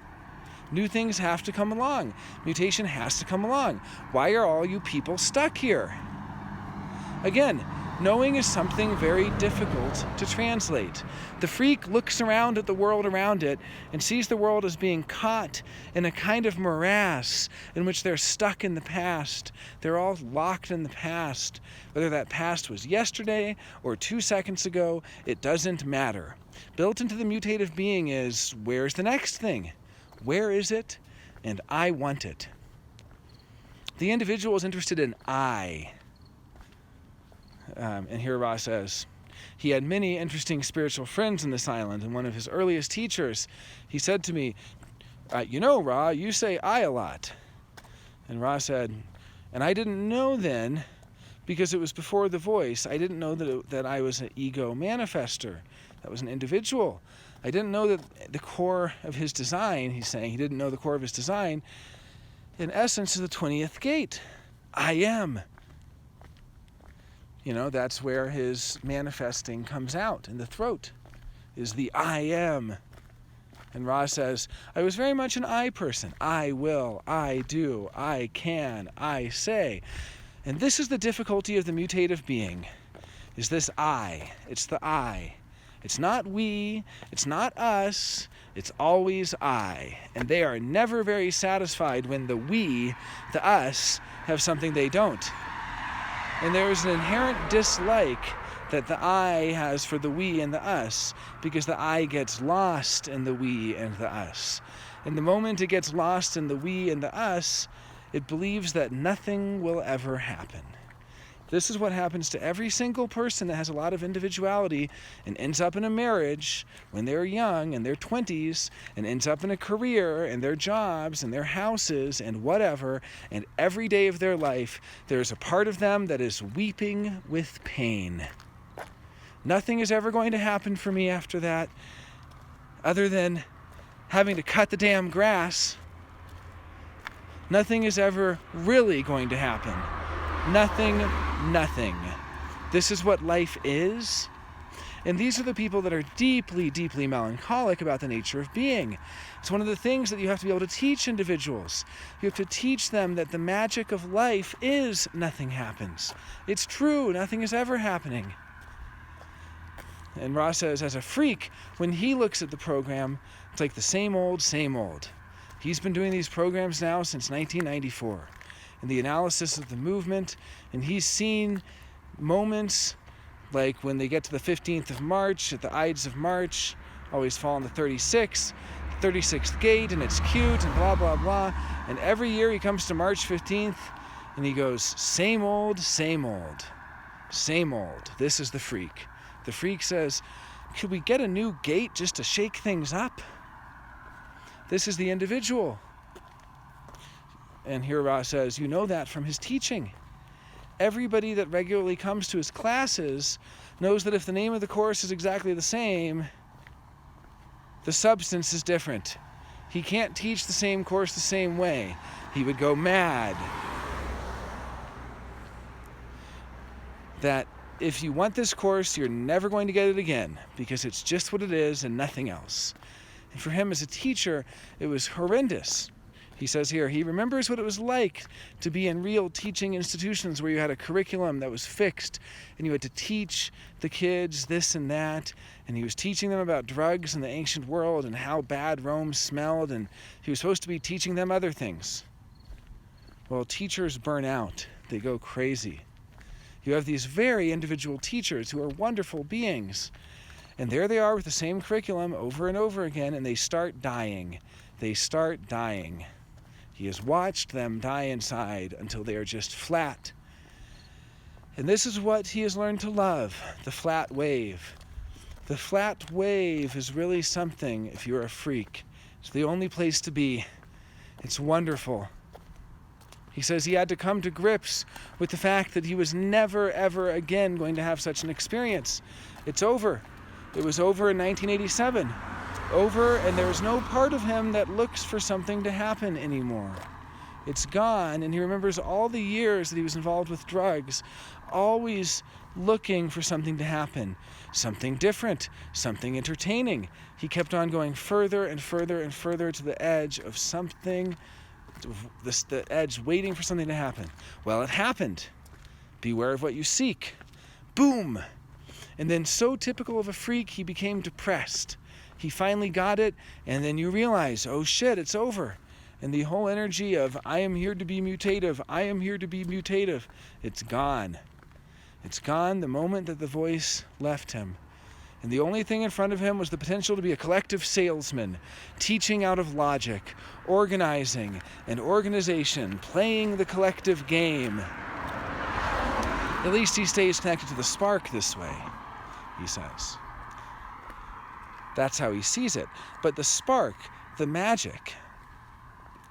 New things have to come along. Mutation has to come along. Why are all you people stuck here? Again, knowing is something very difficult to translate. The freak looks around at the world around it and sees the world as being caught in a kind of morass in which they're stuck in the past. They're all locked in the past. Whether that past was yesterday or 2 seconds ago, it doesn't matter. Built into the mutative being is, where's the next thing? Where is it? And I want it. The individual is interested in I. And here Ra says, he had many interesting spiritual friends in this island, and one of his earliest teachers, he said to me, Ra, you say I a lot. And Ra said, and I didn't know then, because it was before the voice, I didn't know that I was an ego manifester. That was an individual. I didn't know that the core of his design, he's saying, he didn't know the core of his design, in essence, is the 20th gate. I am. That's where his manifesting comes out in the throat, is the I am. And Ra says, I was very much an I person. I will, I do, I can, I say. And this is the difficulty of the mutative being, is this I. It's the I. It's not we, it's not us, it's always I. And they are never very satisfied when the we, the us, have something they don't. And there is an inherent dislike that the I has for the we and the us, because the I gets lost in the we and the us. And the moment it gets lost in the we and the us, it believes that nothing will ever happen. This is what happens to every single person that has a lot of individuality and ends up in a marriage when they're young, in their 20s, and ends up in a career and their jobs and their houses and whatever, and every day of their life there's a part of them that is weeping with pain. Nothing is ever going to happen for me after that, other than having to cut the damn grass. Nothing is ever really going to happen. Nothing. This is what life is. And these are the people that are deeply, deeply melancholic about the nature of being. It's one of the things that you have to be able to teach individuals. You have to teach them that the magic of life is nothing happens. It's true, nothing is ever happening. And Ra says, as a freak, when he looks at the program, it's like the same old, same old. He's been doing these programs now since 1994. And the analysis of the movement, and he's seen moments like when they get to the 15th of March, at the Ides of March, always fall on the 36th gate, and it's cute, and blah, blah, blah. And every year he comes to March 15th, and he goes, same old, same old, same old. This is the freak. The freak says, could we get a new gate just to shake things up? This is the individual. And here Ra says, you know that from his teaching. Everybody that regularly comes to his classes knows that if the name of the course is exactly the same, the substance is different. He can't teach the same course the same way. He would go mad. That if you want this course, you're never going to get it again, because it's just what it is and nothing else. And for him as a teacher, it was horrendous. He says here, he remembers what it was like to be in real teaching institutions where you had a curriculum that was fixed and you had to teach the kids this and that, and he was teaching them about drugs in the ancient world and how bad Rome smelled, and he was supposed to be teaching them other things. Well, teachers burn out. They go crazy. You have these very individual teachers who are wonderful beings, and there they are with the same curriculum over and over again, and they start dying. They start dying. He has watched them die inside until they are just flat. And this is what he has learned to love, the flat wave. The flat wave is really something if you're a freak. It's the only place to be. It's wonderful. He says he had to come to grips with the fact that he was never, ever again going to have such an experience. It's over. It was over in 1987. Over, and there's no part of him that looks for something to happen anymore. It's gone, and he remembers all the years that he was involved with drugs, always looking for something to happen, something different, something entertaining. He kept on going further and further and further to the edge of something, the edge waiting for something to happen. Well, it happened. Beware of what you seek. Boom! And then, so typical of a freak, he became depressed. He finally got it, and then you realize, oh shit, it's over. And the whole energy of, I am here to be mutative, I am here to be mutative, it's gone. It's gone the moment that the voice left him. And the only thing in front of him was the potential to be a collective salesman, teaching out of logic, organizing, and organization, playing the collective game. At least he stays connected to the spark this way, he says. That's how he sees it. But the spark, the magic,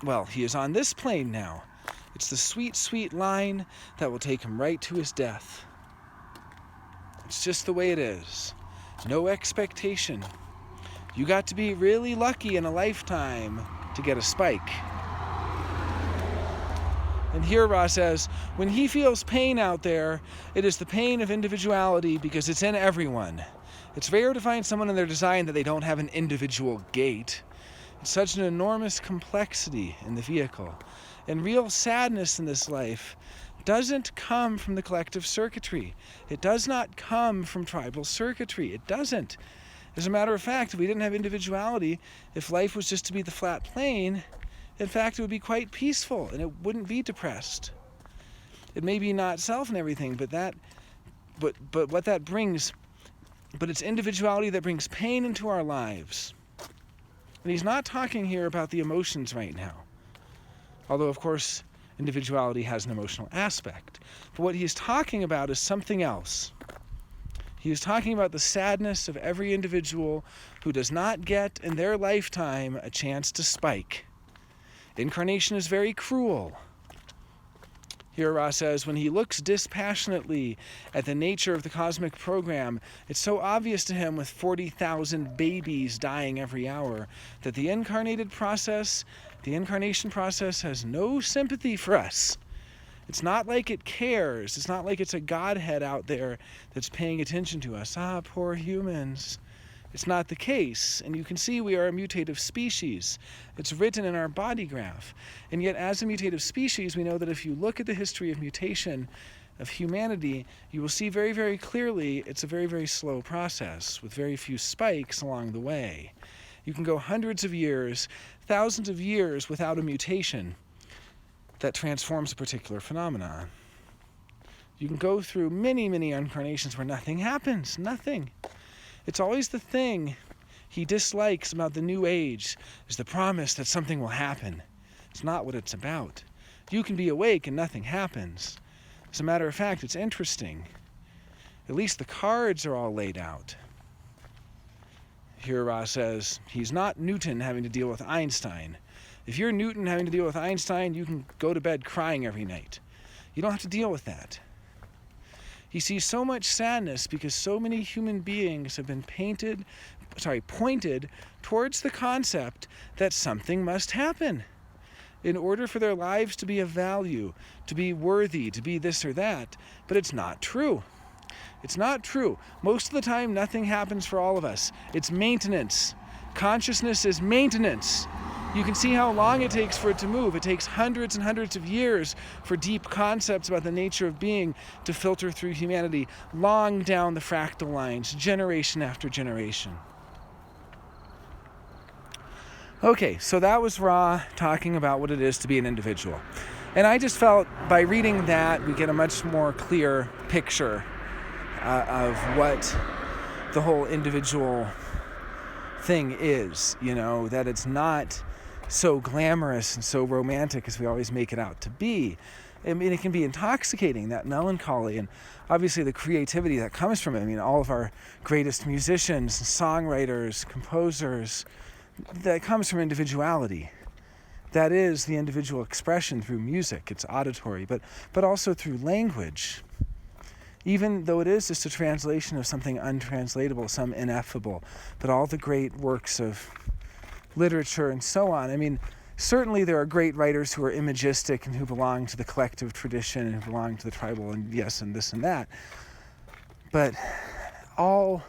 well, he is on this plane now. It's the sweet, sweet line that will take him right to his death. It's just the way it is. No expectation. You got to be really lucky in a lifetime to get a spike. And here Ra says, when he feels pain out there, it is the pain of individuality because it's in everyone. It's rare to find someone in their design that they don't have an individual gait. It's such an enormous complexity in the vehicle. And real sadness in this life doesn't come from the collective circuitry. It does not come from tribal circuitry. It doesn't. As a matter of fact, if we didn't have individuality, if life was just to be the flat plane, in fact, it would be quite peaceful and it wouldn't be depressed. It may be not self and everything, but what that brings, but it's individuality that brings pain into our lives. And he's not talking here about the emotions right now. Although, of course, individuality has an emotional aspect. But what he's talking about is something else. He is talking about the sadness of every individual who does not get in their lifetime a chance to spike. Incarnation is very cruel. Here Ra says, when he looks dispassionately at the nature of the cosmic program, it's so obvious to him with 40,000 babies dying every hour that the incarnation process has no sympathy for us. It's not like it cares. It's not like it's a Godhead out there that's paying attention to us. Ah, poor humans. It's not the case. And you can see we are a mutative species. It's written in our body graph. And yet, as a mutative species, we know that if you look at the history of mutation of humanity, you will see very, very clearly it's a very, very slow process with very few spikes along the way. You can go hundreds of years, thousands of years without a mutation that transforms a particular phenomenon. You can go through many, many incarnations where nothing happens, nothing. It's always the thing he dislikes about the new age is the promise that something will happen. It's not what it's about. You can be awake and nothing happens. As a matter of fact, it's interesting. At least the cards are all laid out. Here Ra says, he's not Newton having to deal with Einstein. If you're Newton having to deal with Einstein, you can go to bed crying every night. You don't have to deal with that. He sees so much sadness because so many human beings have been pointed towards the concept that something must happen in order for their lives to be of value, to be worthy, to be this or that. But it's not true. It's not true. Most of the time, nothing happens for all of us. It's maintenance. Consciousness is maintenance. You can see how long it takes for it to move. It takes hundreds and hundreds of years for deep concepts about the nature of being to filter through humanity, long down the fractal lines, generation after generation. Okay, so that was Ra talking about what it is to be an individual. And I just felt by reading that, we get a much more clear picture of what the whole individual thing is, that it's not so glamorous and so romantic as we always make it out to be. I mean, it can be intoxicating, that melancholy, and obviously the creativity that comes from it. I mean, all of our greatest musicians, songwriters, composers, that comes from individuality. That is the individual expression through music. It's auditory, but also through language. Even though it is just a translation of something untranslatable, some ineffable, but all the great works of literature and so on. I mean, certainly there are great writers who are imagistic and who belong to the collective tradition and who belong to the tribal and yes and this and that. But all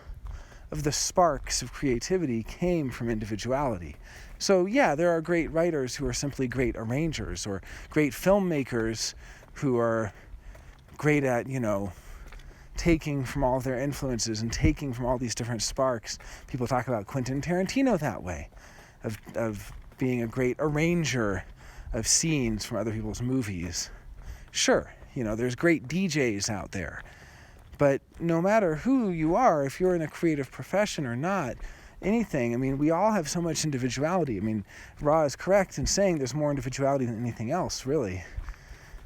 of the sparks of creativity came from individuality. So yeah, there are great writers who are simply great arrangers or great filmmakers who are great at, taking from all of their influences and taking from all these different sparks. People talk about Quentin Tarantino that way, of being a great arranger of scenes from other people's movies. Sure, there's great DJs out there. But no matter who you are, if you're in a creative profession or not, anything, I mean, we all have so much individuality. I mean, Ra is correct in saying there's more individuality than anything else, really,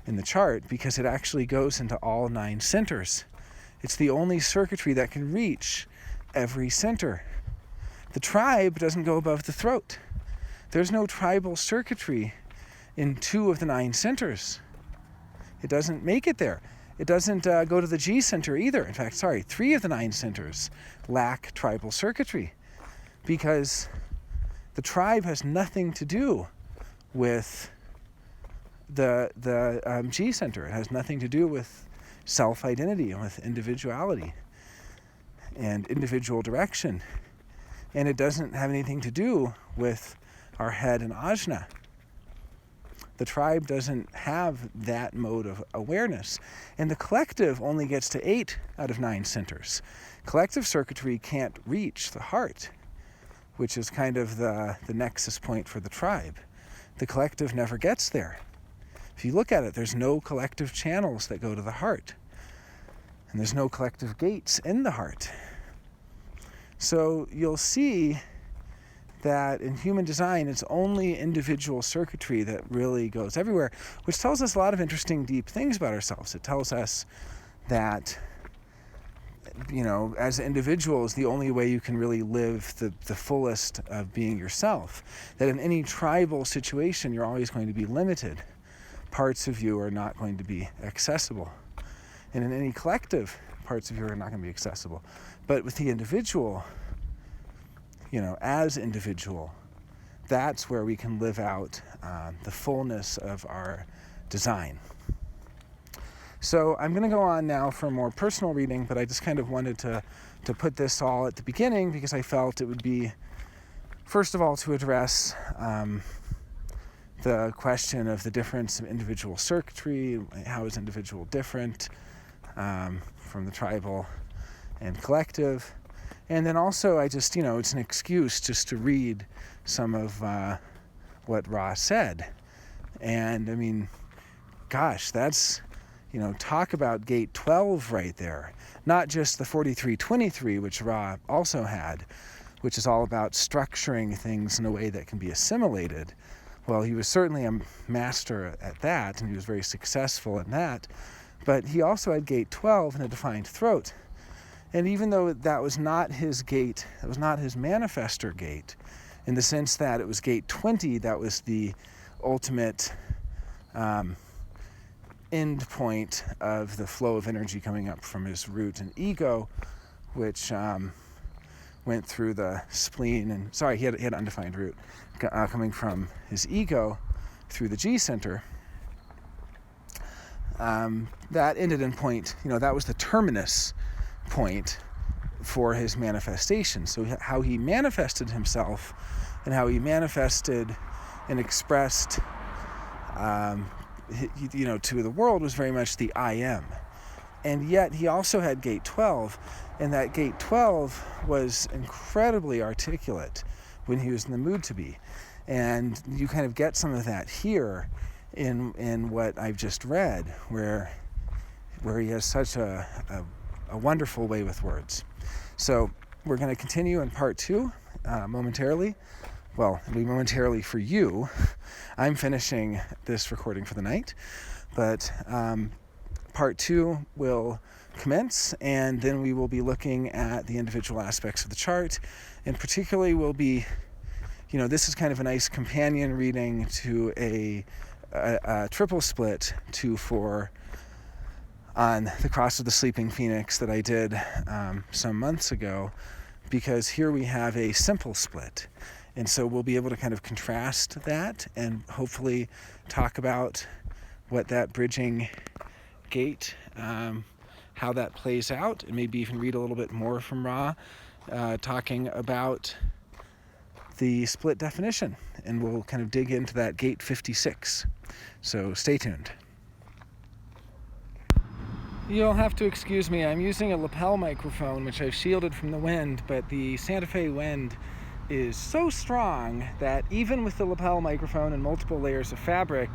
in the chart, because it actually goes into all 9 centers. It's the only circuitry that can reach every center. The tribe doesn't go above the throat. There's no tribal circuitry in 2 of the 9 centers. It doesn't make it there. It doesn't go to the G center either. In fact, 3 of the 9 centers lack tribal circuitry because the tribe has nothing to do with the G center. It has nothing to do with self-identity and with individuality and individual direction. And it doesn't have anything to do with our head and ajna. The tribe doesn't have that mode of awareness. And the collective only gets to 8 out of 9 centers. Collective circuitry can't reach the heart, which is kind of the nexus point for the tribe. The collective never gets there. If you look at it, there's no collective channels that go to the heart. And there's no collective gates in the heart. So you'll see that in human design, it's only individual circuitry that really goes everywhere, which tells us a lot of interesting, deep things about ourselves. It tells us that, as individuals, the only way you can really live the fullest of being yourself, that in any tribal situation, you're always going to be limited. Parts of you are not going to be accessible. And in any collective, parts of you are not going to be accessible. But with the individual, as individual, that's where we can live out the fullness of our design. So I'm going to go on now for a more personal reading, but I just kind of wanted to put this all at the beginning because I felt it would be, first of all, to address the question of the difference in individual circuitry, how is individual different from the tribal and collective. And then also I just, it's an excuse just to read some of what Ra said. And I mean, gosh, that's, talk about gate 12 right there. Not just the 4323, which Ra also had, which is all about structuring things in a way that can be assimilated. Well, he was certainly a master at that, and he was very successful in that. But he also had gate 12 and a defined throat. And even though that was not his gate, that was not his manifestor gate, in the sense that it was gate 20, that was the ultimate end point of the flow of energy coming up from his root and ego, which went through the spleen, and he had an undefined root coming from his ego through the G center. That ended in point, that was the terminus point for his manifestation. So how he manifested himself and how he manifested and expressed to the world was very much the I am. And yet he also had gate 12, and that gate 12 was incredibly articulate when he was in the mood to be. And you kind of get some of that here in what I've just read, where he has such a wonderful way with words. So we're going to continue in part 2 momentarily. Well, it'll be momentarily for you. I'm finishing this recording for the night, but part 2 will commence, and then we will be looking at the individual aspects of the chart, and particularly we'll be, this is kind of a nice companion reading to a triple split 2-4 on the Cross of the Sleeping Phoenix that I did some months ago, because here we have a simple split. And so we'll be able to kind of contrast that and hopefully talk about what that bridging gate, how that plays out, and maybe even read a little bit more from Ra, talking about the split definition. And we'll kind of dig into that gate 56. So stay tuned. You'll have to excuse me, I'm using a lapel microphone, which I've shielded from the wind, but the Santa Fe wind is so strong that even with the lapel microphone and multiple layers of fabric,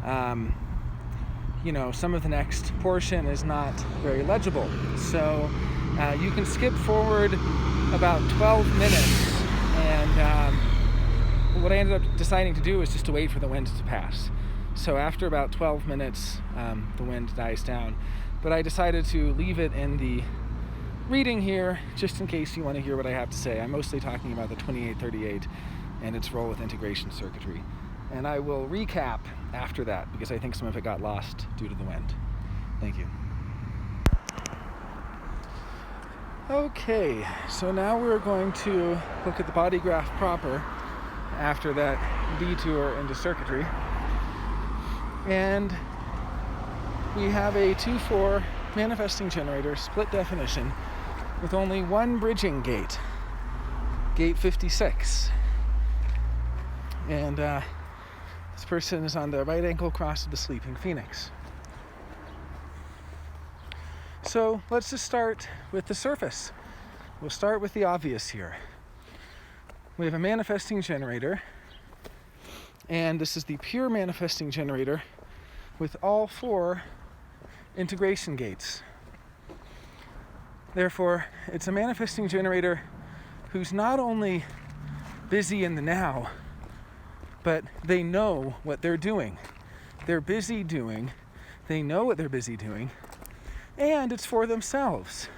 some of the next portion is not very legible. So you can skip forward about 12 minutes, and what I ended up deciding to do is just to wait for the wind to pass. So after about 12 minutes, the wind dies down. But I decided to leave it in the reading here, just in case you want to hear what I have to say. I'm mostly talking about the 2838 and its role with integration circuitry. And I will recap after that, because I think some of it got lost due to the wind. Thank you. Okay, so now we're going to look at the body graph proper after that detour into circuitry. And we have a 2-4 manifesting generator split definition with only one bridging gate, gate 56. And This person is on the right ankle cross of the sleeping phoenix. So let's just start with the surface. We'll start with the obvious here. We have a manifesting generator, and this is the pure manifesting generator with all 4 integration gates. Therefore, it's a manifesting generator who's not only busy in the now, but they know what they're doing. They're busy doing, they know what they're busy doing, and it's for themselves.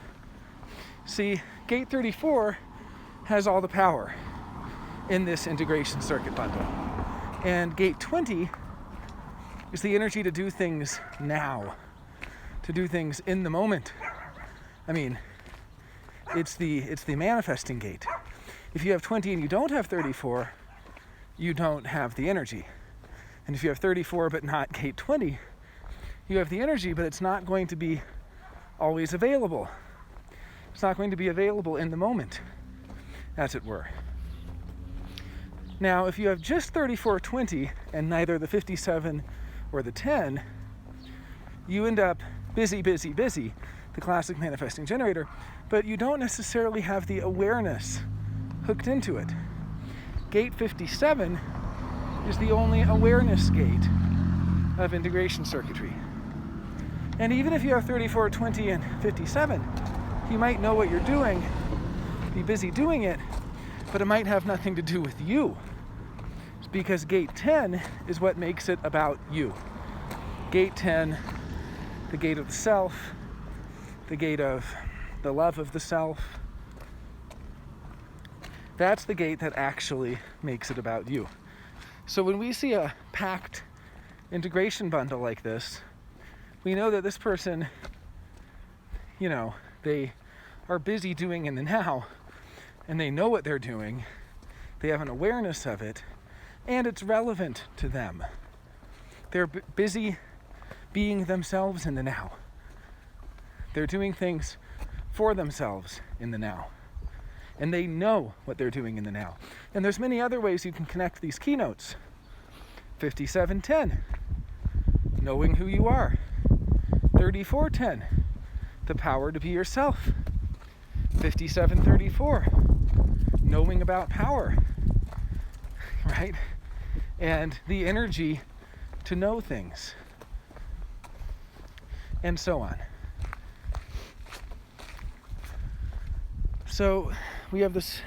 See, gate 34 has all the power in this integration circuit bundle. And gate 20 is the energy to do things now, to do things in the moment. I mean, it's the manifesting gate. If you have 20 and you don't have 34, you don't have the energy. And if you have 34 but not gate 20, you have the energy, but it's not going to be always available. It's not going to be available in the moment, as it were. Now, if you have just 34-20 and neither the 57 or the 10, you end up busy, the classic manifesting generator, but you don't necessarily have the awareness hooked into it. Gate 57 is the only awareness gate of integration circuitry. And even if you have 34, 20, and 57, you might know what you're doing, be busy doing it, but it might have nothing to do with you. It's because gate 10 is what makes it about you. Gate 10, the gate of the self, the gate of the love of the self. That's the gate that actually makes it about you. So when we see a packed integration bundle like this, we know that this person, they are busy doing in the now, and they know what they're doing, they have an awareness of it, and it's relevant to them. They're busy being themselves in the now. They're doing things for themselves in the now. And they know what they're doing in the now. And there's many other ways you can connect these keynotes. 5710, knowing who you are. 3410, the power to be yourself. 5734, knowing about power, right? And the energy to know things, and so on. So we have this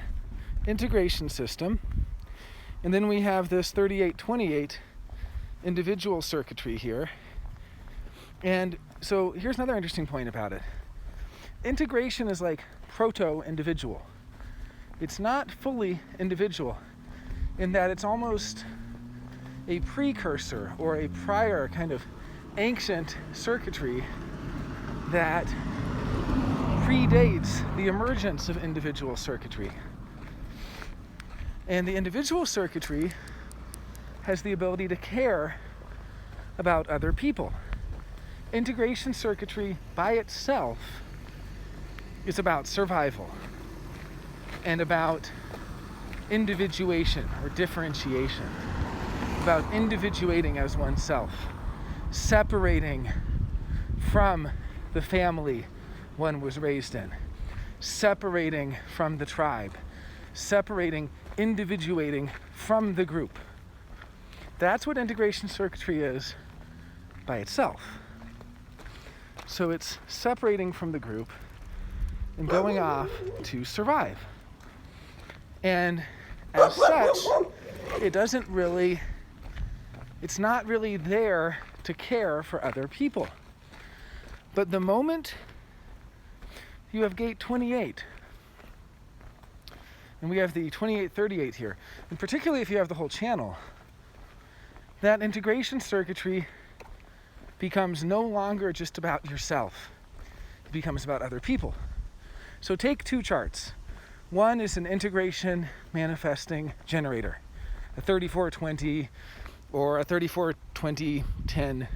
integration system, and then we have this 3828 individual circuitry here. And so here's another interesting point about it. Integration is like proto-individual. It's not fully individual in that it's almost a precursor or a prior kind of ancient circuitry that predates the emergence of individual circuitry. And the individual circuitry has the ability to care about other people. Integration circuitry by itself is about survival and about individuation or differentiation, about individuating as oneself, separating from the family one was raised in, separating from the tribe, separating, individuating from the group. That's what integration circuitry is by itself. So it's separating from the group and going off to survive. And as such, it's not really there to care for other people. But the moment you have gate 28, and we have the 2838 here, and particularly if you have the whole channel, that integration circuitry becomes no longer just about yourself. It becomes about other people. So take 2 charts. One is an integration manifesting generator, a 3420 or a 3420 10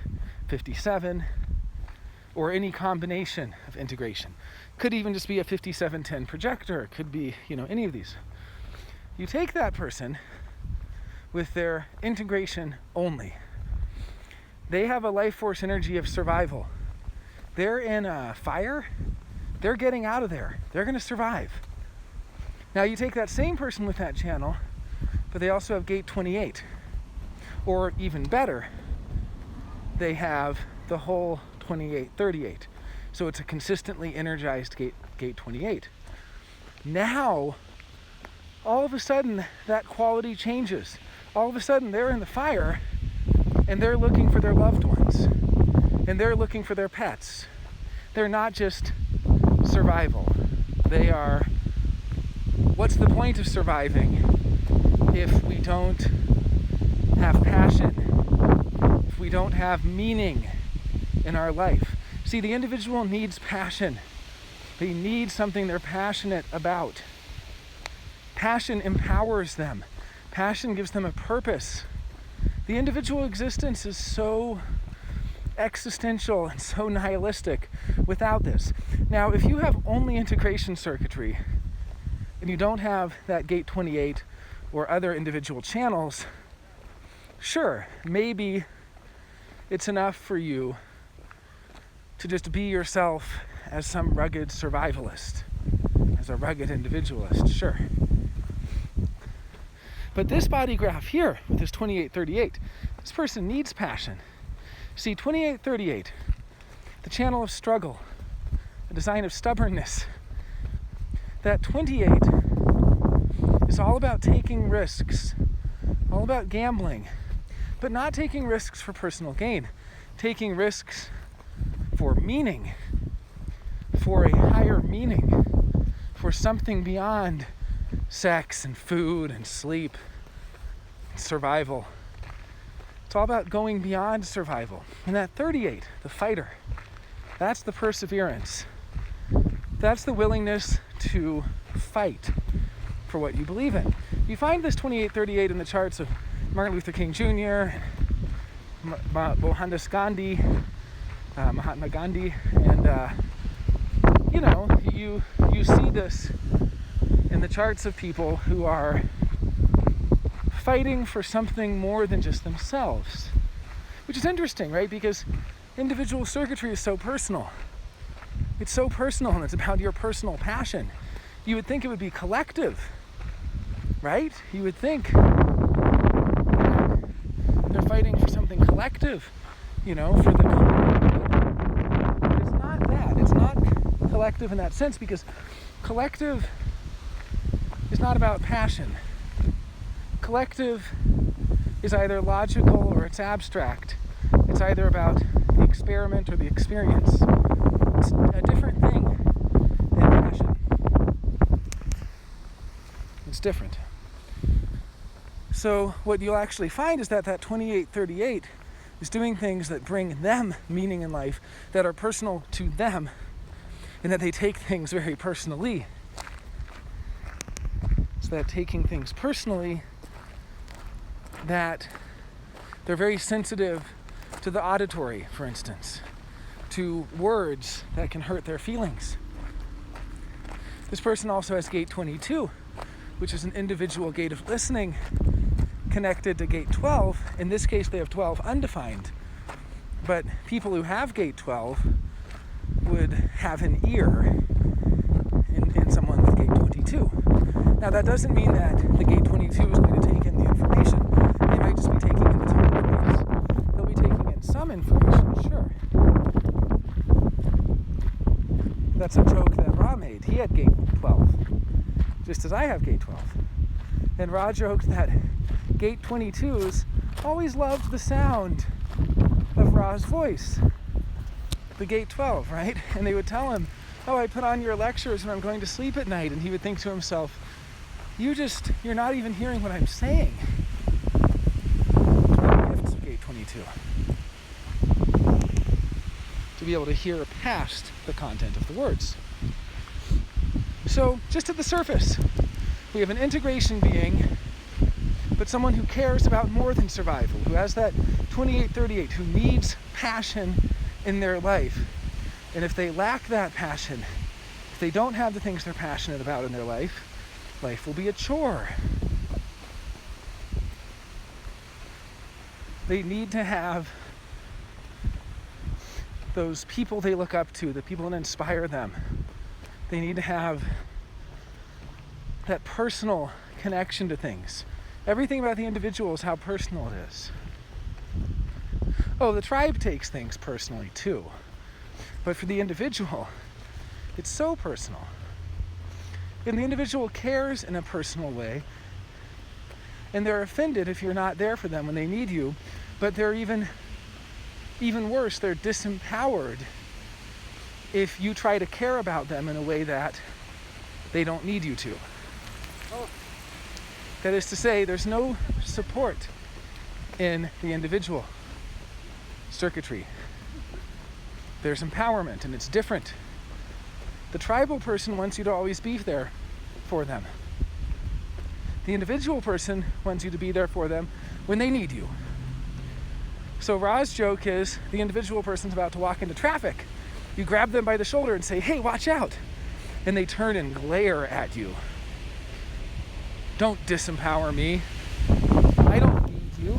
57, or any combination of integration. Could even just be a 5710 projector. It could be, any of these. You take that person with their integration only. They have a life force energy of survival. They're in a fire, they're getting out of there. They're going to survive. Now you take that same person with that channel, but they also have gate 28. Or even better, they have the whole 28-38. So it's a consistently energized gate 28. Now, all of a sudden, that quality changes. All of a sudden, they're in the fire, and they're looking for their loved ones. And they're looking for their pets. They're not just survival. They are, what's the point of surviving if we don't have passion, if we don't have meaning in our life? See, the individual needs passion. They need something they're passionate about. Passion empowers them. Passion gives them a purpose. The individual existence is so existential and so nihilistic without this. Now, if you have only integration circuitry and you don't have that gate 28 or other individual channels, sure, maybe it's enough for you to just be yourself as some rugged survivalist, as a rugged individualist, sure. But this body graph here, with this 28-38, this person needs passion. See, 28-38, the channel of struggle, a design of stubbornness. That 28 is all about taking risks, all about gambling, but not taking risks for personal gain, taking risks for meaning, for a higher meaning, for something beyond sex and food and sleep and survival. It's all about going beyond survival. And that 38, the fighter, that's the perseverance. That's the willingness to fight for what you believe in. You find this 28-38 in the charts of Martin Luther King Jr., Mohandas Gandhi, Mahatma Gandhi, and you see this in the charts of people who are fighting for something more than just themselves, which is interesting, right? Because individual circuitry is so personal. It's so personal, and it's about your personal passion. You would think it would be collective, right? You would think they're fighting for something collective, for the common. But it's not that. It's not collective in that sense, because collective is not about passion. Collective is either logical or it's abstract. It's either about the experiment or the experience. It's a different thing than passion. It's different. So what you'll actually find is that 28-38 is doing things that bring them meaning in life, that are personal to them, and that they take things very personally. So that taking things personally, that they're very sensitive to the auditory, for instance, to words that can hurt their feelings. This person also has gate 22, which is an individual gate of listening connected to gate 12. In this case, they have 12 undefined. But people who have gate 12 would have an ear in someone with gate 22. Now, that doesn't mean that the gate 22 is going to take in the information. They might just be taking in the tone of voice. They'll be taking in some information, sure. That's a joke that Ra made. He had gate 12, just as I have gate 12. And Ra joked that gate 22s always loved the sound of Ra's voice. The gate 12, right? And they would tell him, "Oh, I put on your lectures when I'm going to sleep at night." And he would think to himself, you're not even hearing what I'm saying. The gifts of gate 22. To be able to hear past the content of the words. So, just at the surface, we have an integration being, but someone who cares about more than survival, who has that 28-38, who needs passion in their life. And if they lack that passion, if they don't have the things they're passionate about in their life, life will be a chore. They need to have those people they look up to, the people that inspire them. They need to have that personal connection to things. Everything about the individual is how personal it is. Oh, the tribe takes things personally too. But for the individual, it's so personal. And the individual cares in a personal way. And they're offended if you're not there for them when they need you. But they're even worse, they're disempowered if you try to care about them in a way that they don't need you to. That is to say, there's no support in the individual circuitry. There's empowerment, and it's different. The tribal person wants you to always be there for them. The individual person wants you to be there for them when they need you. So Ra's joke is, the individual person's about to walk into traffic. You grab them by the shoulder and say, "Hey, watch out." And they turn and glare at you. Don't disempower me. I don't need you.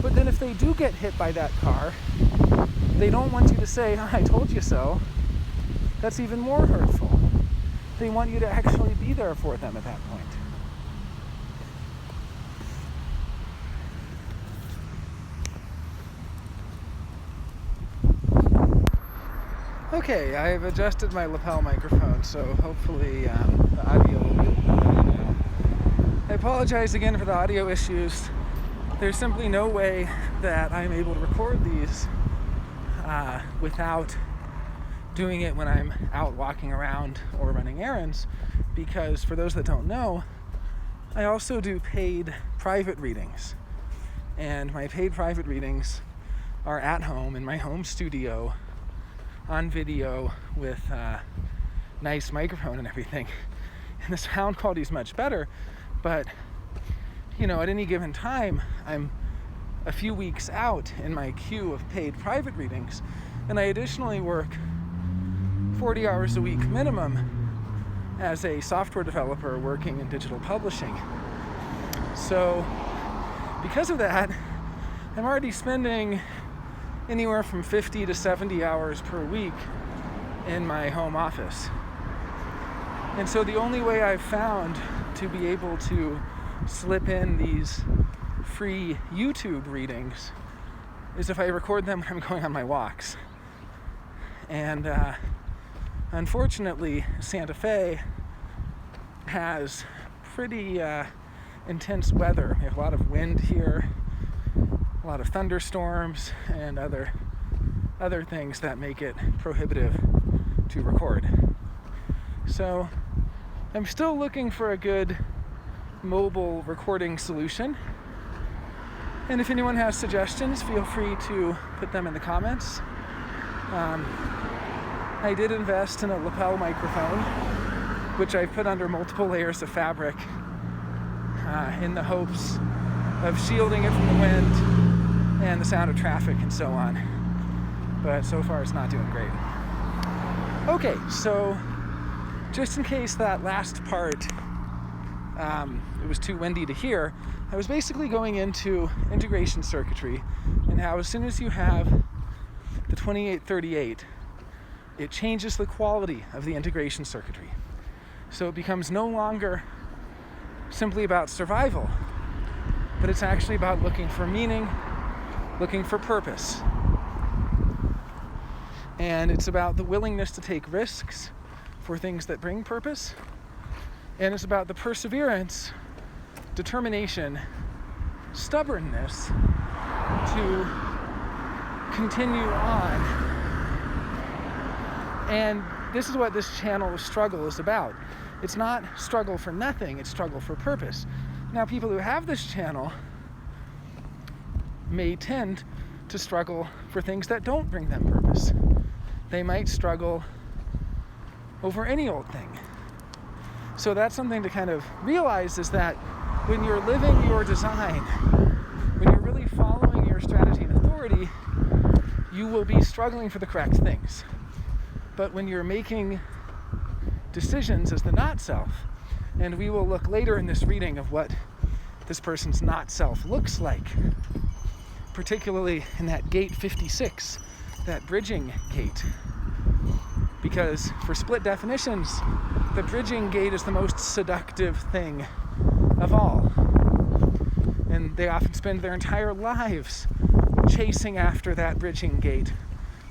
But then if they do get hit by that car, they don't want you to say, "I told you so." That's even more hurtful. They want you to actually be there for them at that point. Okay, I've adjusted my lapel microphone, so hopefully the audio will be better now. I apologize again for the audio issues. There's simply no way that I'm able to record these without doing it when I'm out walking around or running errands, because for those that don't know, I also do paid private readings. And my paid private readings are at home in my home studio on video with a nice microphone and everything. And the sound quality is much better, but at any given time, I'm a few weeks out in my queue of paid private readings, and I additionally work 40 hours a week minimum as a software developer working in digital publishing. So because of that, I'm already spending anywhere from 50 to 70 hours per week in my home office. And so the only way I've found to be able to slip in these free YouTube readings is if I record them when I'm going on my walks. And unfortunately, Santa Fe has pretty intense weather. We have a lot of wind here, a lot of thunderstorms, and other things that make it prohibitive to record. So I'm still looking for a good mobile recording solution. And if anyone has suggestions, feel free to put them in the comments. I did invest in a lapel microphone, which I put under multiple layers of fabric in the hopes of shielding it from the wind and the sound of traffic and so on. But so far it's not doing great. Okay, so just in case that last part it was too windy to hear, I was basically going into integration circuitry and how as soon as you have the 2838, it changes the quality of the integration circuitry. So it becomes no longer simply about survival, but it's actually about looking for meaning, looking for purpose. And it's about the willingness to take risks for things that bring purpose. And it's about the perseverance, determination, stubbornness to continue on. And this is what this channel of struggle is about. It's not struggle for nothing, it's struggle for purpose. Now, people who have this channel may tend to struggle for things that don't bring them purpose. They might struggle over any old thing. So that's something to kind of realize, is that when you're living your design, when you're really following your strategy and authority, you will be struggling for the correct things. But when you're making decisions as the not self, and we will look later in this reading of what this person's not self looks like, particularly in that gate 56, that bridging gate. Because for split definitions, the bridging gate is the most seductive thing of all. And they often spend their entire lives chasing after that bridging gate,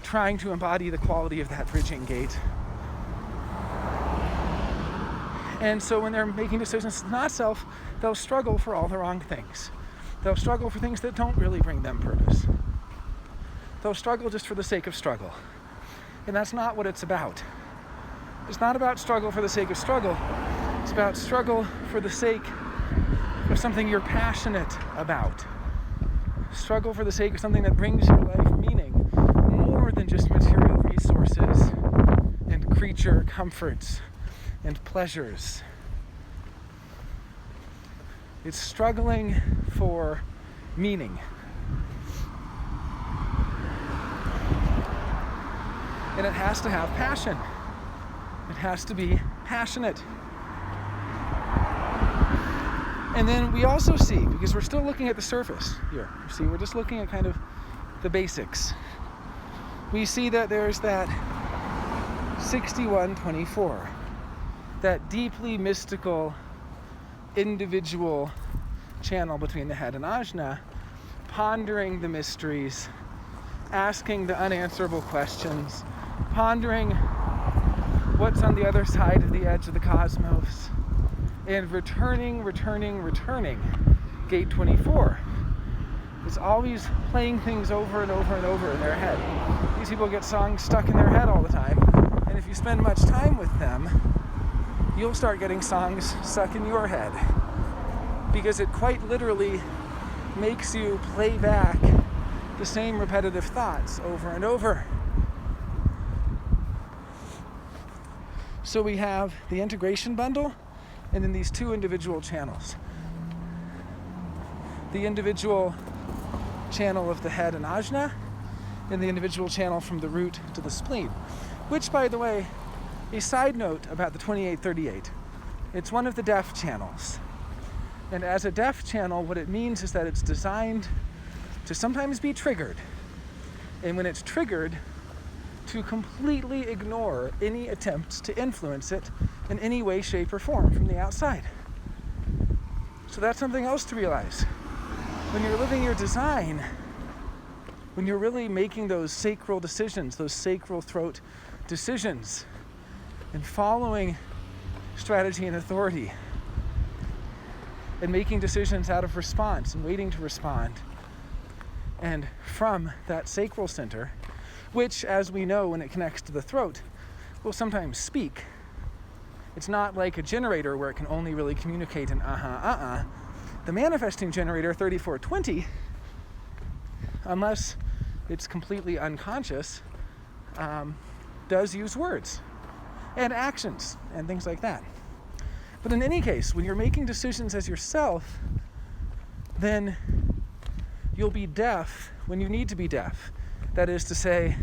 trying to embody the quality of that bridging gate. And so when they're making decisions not self, they'll struggle for all the wrong things. They'll struggle for things that don't really bring them purpose. They'll struggle just for the sake of struggle. And that's not what it's about. It's not about struggle for the sake of struggle. It's about struggle for the sake of something you're passionate about. Struggle for the sake of something that brings your life meaning, more than just material resources and creature comforts and pleasures. It's struggling for meaning. And it has to have passion. It has to be passionate. And then we also see, because we're still looking at the surface here, see, we're just looking at kind of the basics. We see that there's that 6124, that deeply mystical individual channel between the head and ajna, pondering the mysteries, asking the unanswerable questions, pondering what's on the other side of the edge of the cosmos, and returning, gate 24. It's always playing things over and over and over in their head. These people get songs stuck in their head all the time, and if you spend much time with them, you'll start getting songs stuck in your head, because it quite literally makes you play back the same repetitive thoughts over and over. So we have the integration bundle, and then these two individual channels. The individual channel of the head and ajna, and the individual channel from the root to the spleen. Which, by the way, a side note about the 2838. It's one of the deaf channels. And as a deaf channel, what it means is that it's designed to sometimes be triggered. And when it's triggered, to completely ignore any attempts to influence it in any way, shape, or form from the outside. So that's something else to realize. When you're living your design, when you're really making those sacral decisions, those sacral throat decisions, and following strategy and authority, and making decisions out of response and waiting to respond, and from that sacral center, which, as we know, when it connects to the throat, will sometimes speak. It's not like a generator where it can only really communicate in The manifesting generator, 3420, unless it's completely unconscious, does use words and actions and things like that. But in any case, when you're making decisions as yourself, then you'll be deaf when you need to be deaf. That is to say,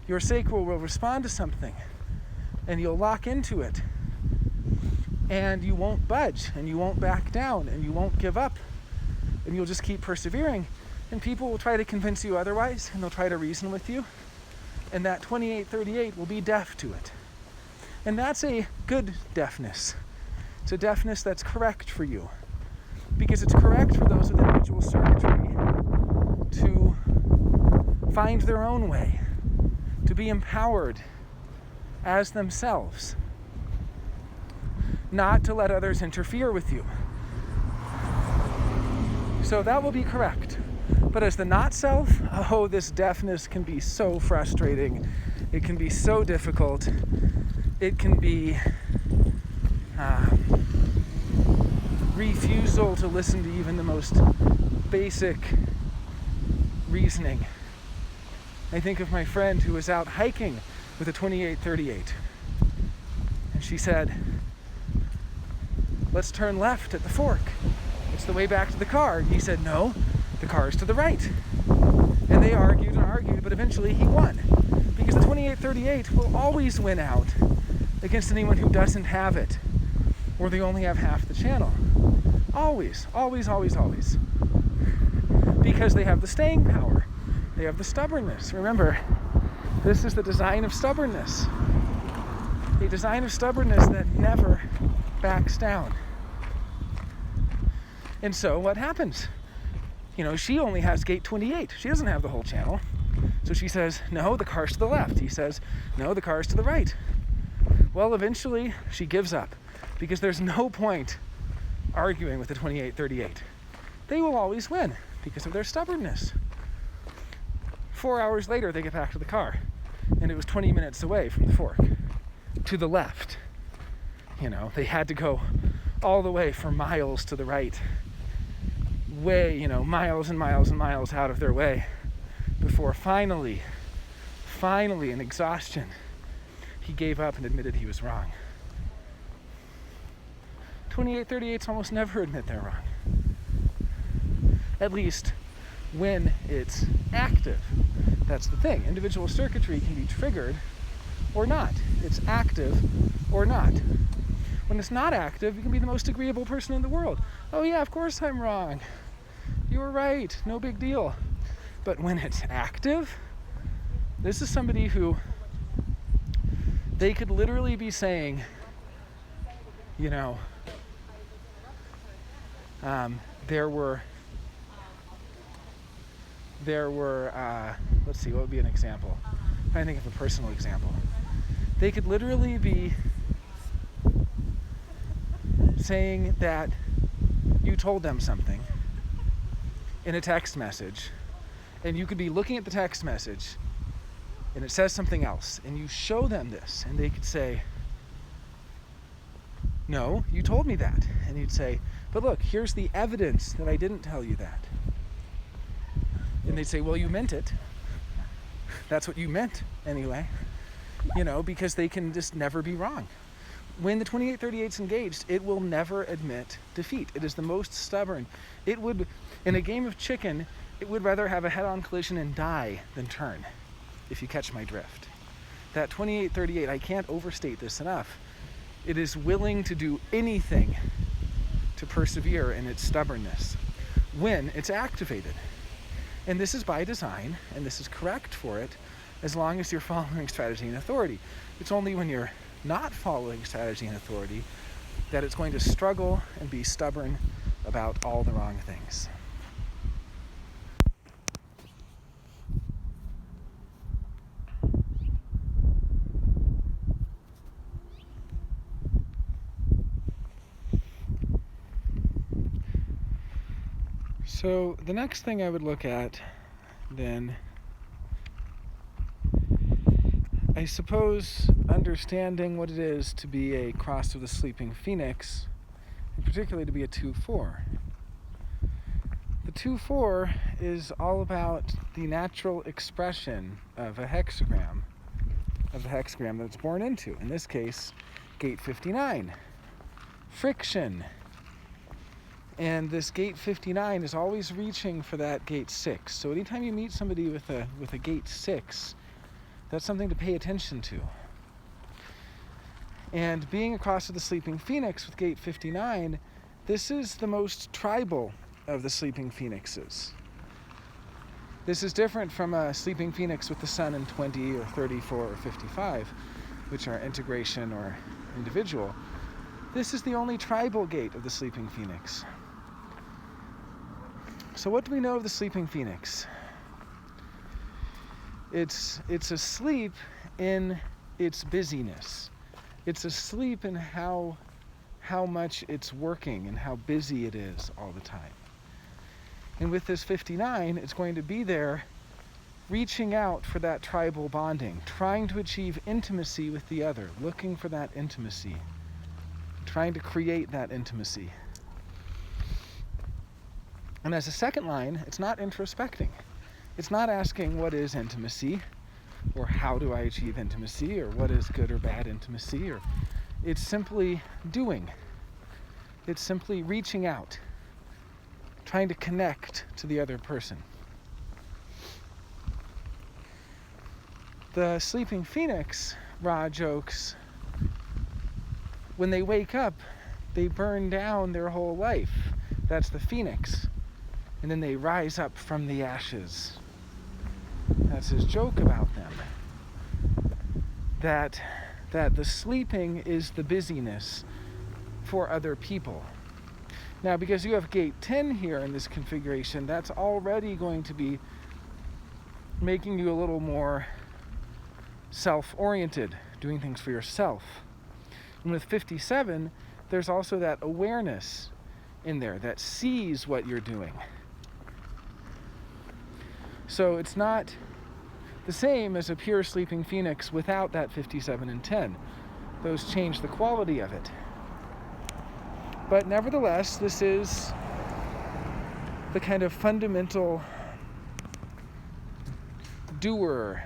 your sacral will respond to something, and you'll lock into it, and you won't budge, and you won't back down, and you won't give up, and you'll just keep persevering, and people will try to convince you otherwise, and they'll try to reason with you, and that 2838 will be deaf to it. And that's a good deafness. It's a deafness that's correct for you, because it's correct for those with individual circuitry to find their own way, to be empowered as themselves, not to let others interfere with you. So that will be correct. But as the not self, this deafness can be so frustrating. It can be so difficult. It can be refusal to listen to even the most basic reasoning. I think of my friend who was out hiking with a 2838, and she said, "Let's turn left at the fork. It's the way back to the car." And he said, "No, the car is to the right." And they argued and argued, but eventually he won, because the 2838 will always win out against anyone who doesn't have it, or they only have half the channel. Always, always, always, always. because they have the staying power. They have the stubbornness. Remember, this is the design of stubbornness. A design of stubbornness that never backs down. And so what happens? She only has gate 28. She doesn't have the whole channel. So she says, no, the car's to the left. He says, no, the car's to the right. Well, eventually she gives up because there's no point arguing with the 2838. They will always win because of their stubbornness. 4 hours later, they get back to the car, and it was 20 minutes away from the fork to the left. They had to go all the way for miles to the right, miles and miles and miles out of their way before finally in exhaustion, he gave up and admitted he was wrong. 2838s almost never admit they're wrong. At least when it's active. That's the thing. Individual circuitry can be triggered or not. It's active or not. When it's not active, you can be the most agreeable person in the world. Oh yeah, of course I'm wrong. You were right. No big deal. But when it's active, this is somebody who they could literally be saying, there were let's see, what would be an example? I'm trying to think of a personal example. They could literally be saying that you told them something in a text message, and you could be looking at the text message and it says something else, and you show them this, and they could say, no, you told me that. And you'd say, but look, here's the evidence that I didn't tell you that. And they'd say, well, you meant it. That's what you meant anyway. Because they can just never be wrong. When the 2838's engaged, it will never admit defeat. It is the most stubborn. It would, in a game of chicken, it would rather have a head-on collision and die than turn, if you catch my drift. That 2838, I can't overstate this enough. It is willing to do anything to persevere in its stubbornness when it's activated. And this is by design, and this is correct for it, as long as you're following strategy and authority. It's only when you're not following strategy and authority that it's going to struggle and be stubborn about all the wrong things. So the next thing I would look at then, I suppose understanding what it is to be a cross of the sleeping phoenix, and particularly to be a 2-4. The 2-4 is all about the natural expression of a hexagram that it's born into. In this case, gate 59, friction. And this gate 59 is always reaching for that gate 6. So anytime you meet somebody with a gate 6, that's something to pay attention to. And being across to the sleeping phoenix with gate 59, this is the most tribal of the sleeping phoenixes. This is different from a sleeping phoenix with the sun in 20 or 34 or 55, which are integration or individual. This is the only tribal gate of the sleeping phoenix. So what do we know of the sleeping phoenix? It's asleep in its busyness. It's asleep in how much it's working and how busy it is all the time. And with this 59, it's going to be there reaching out for that tribal bonding, trying to achieve intimacy with the other, looking for that intimacy, trying to create that intimacy. And as a second line, it's not introspecting. It's not asking what is intimacy, or how do I achieve intimacy, or what is good or bad intimacy, or it's simply doing. It's simply reaching out, trying to connect to the other person. The sleeping phoenix, Ra jokes, when they wake up, they burn down their whole life. That's the phoenix. and then they rise up from the ashes. That's his joke about them. That the sleeping is the busyness for other people. Now, because you have gate 10 here in this configuration, that's already going to be making you a little more self-oriented, doing things for yourself. And with 57, there's also that awareness in there that sees what you're doing. So it's not the same as a pure sleeping phoenix without that 57 and 10. Those change the quality of it. But nevertheless, this is the kind of fundamental doer,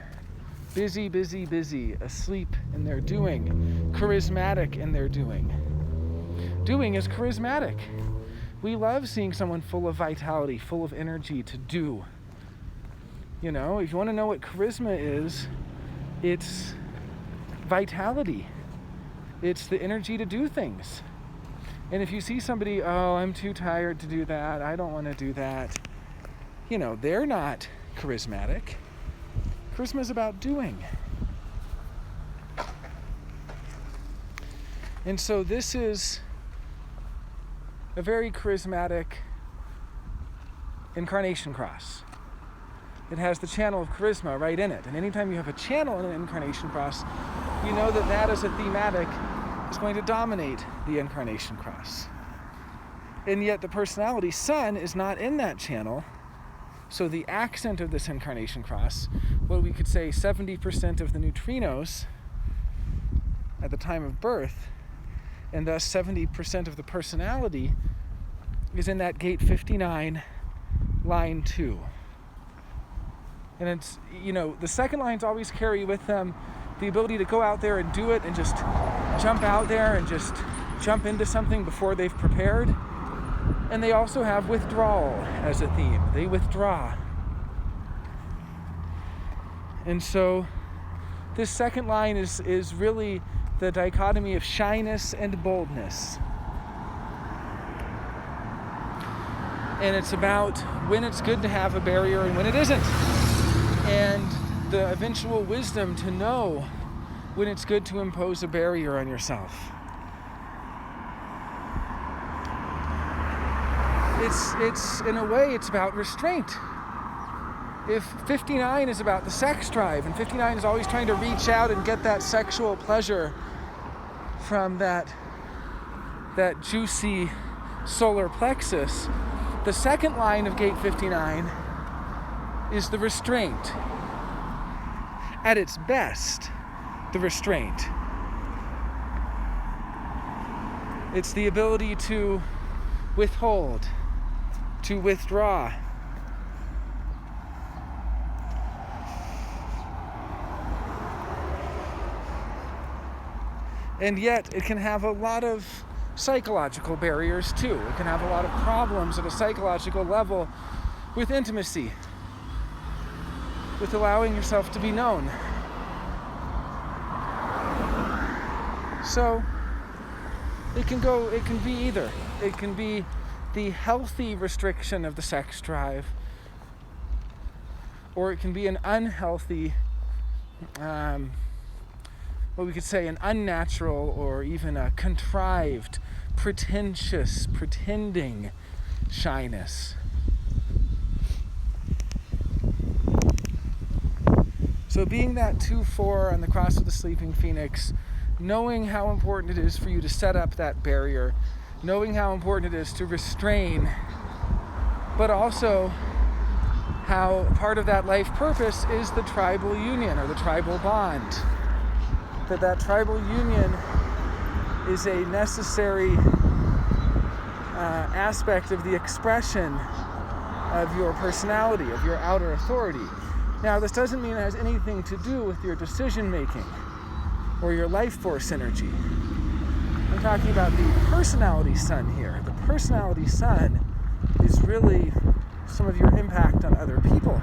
busy, busy, busy, asleep in their doing, charismatic in their doing. Doing is charismatic. We love seeing someone full of vitality, full of energy to do. You know, if you want to know what charisma is, it's vitality. It's the energy to do things. And if you see somebody, oh, I'm too tired to do that, I don't want to do that, you know, they're not charismatic. Charisma is about doing. And so this is a very charismatic incarnation cross. It has the channel of charisma right in it. And anytime you have a channel in an incarnation cross, you know that that as a thematic is going to dominate the incarnation cross. And yet the personality sun is not in that channel. So the accent of this incarnation cross, what we could say 70% of the neutrinos at the time of birth, and thus 70% of the personality is in that gate 59, line 2. And it's, you know, the second lines always carry with them the ability to go out there and do it and just jump out there and just jump into something before they've prepared. And they also have withdrawal as a theme. They withdraw. And so this second line is really the dichotomy of shyness and boldness. And it's about when it's good to have a barrier and when it isn't. And the eventual wisdom to know when it's good to impose a barrier on yourself. It's in a way, it's about restraint. If 59 is about the sex drive, and 59 is always trying to reach out and get that sexual pleasure from that juicy solar plexus, the second line of gate 59 is the restraint. At its best, the restraint. It's the ability to withhold, to withdraw. And yet it can have a lot of psychological barriers too. It can have a lot of problems at a psychological level with intimacy, with allowing yourself to be known. So it can be either. It can be the healthy restriction of the sex drive, or it can be an unhealthy, what we could say an unnatural or even a contrived, pretentious, pretending shyness. So being that 2-4 on the cross of the sleeping phoenix, knowing how important it is for you to set up that barrier, knowing how important it is to restrain, but also how part of that life purpose is the tribal union or the tribal bond. That tribal union is a necessary aspect of the expression of your personality, of your outer authority. Now, this doesn't mean it has anything to do with your decision making or your life force energy. I'm talking about the personality sun here. The personality sun is really some of your impact on other people.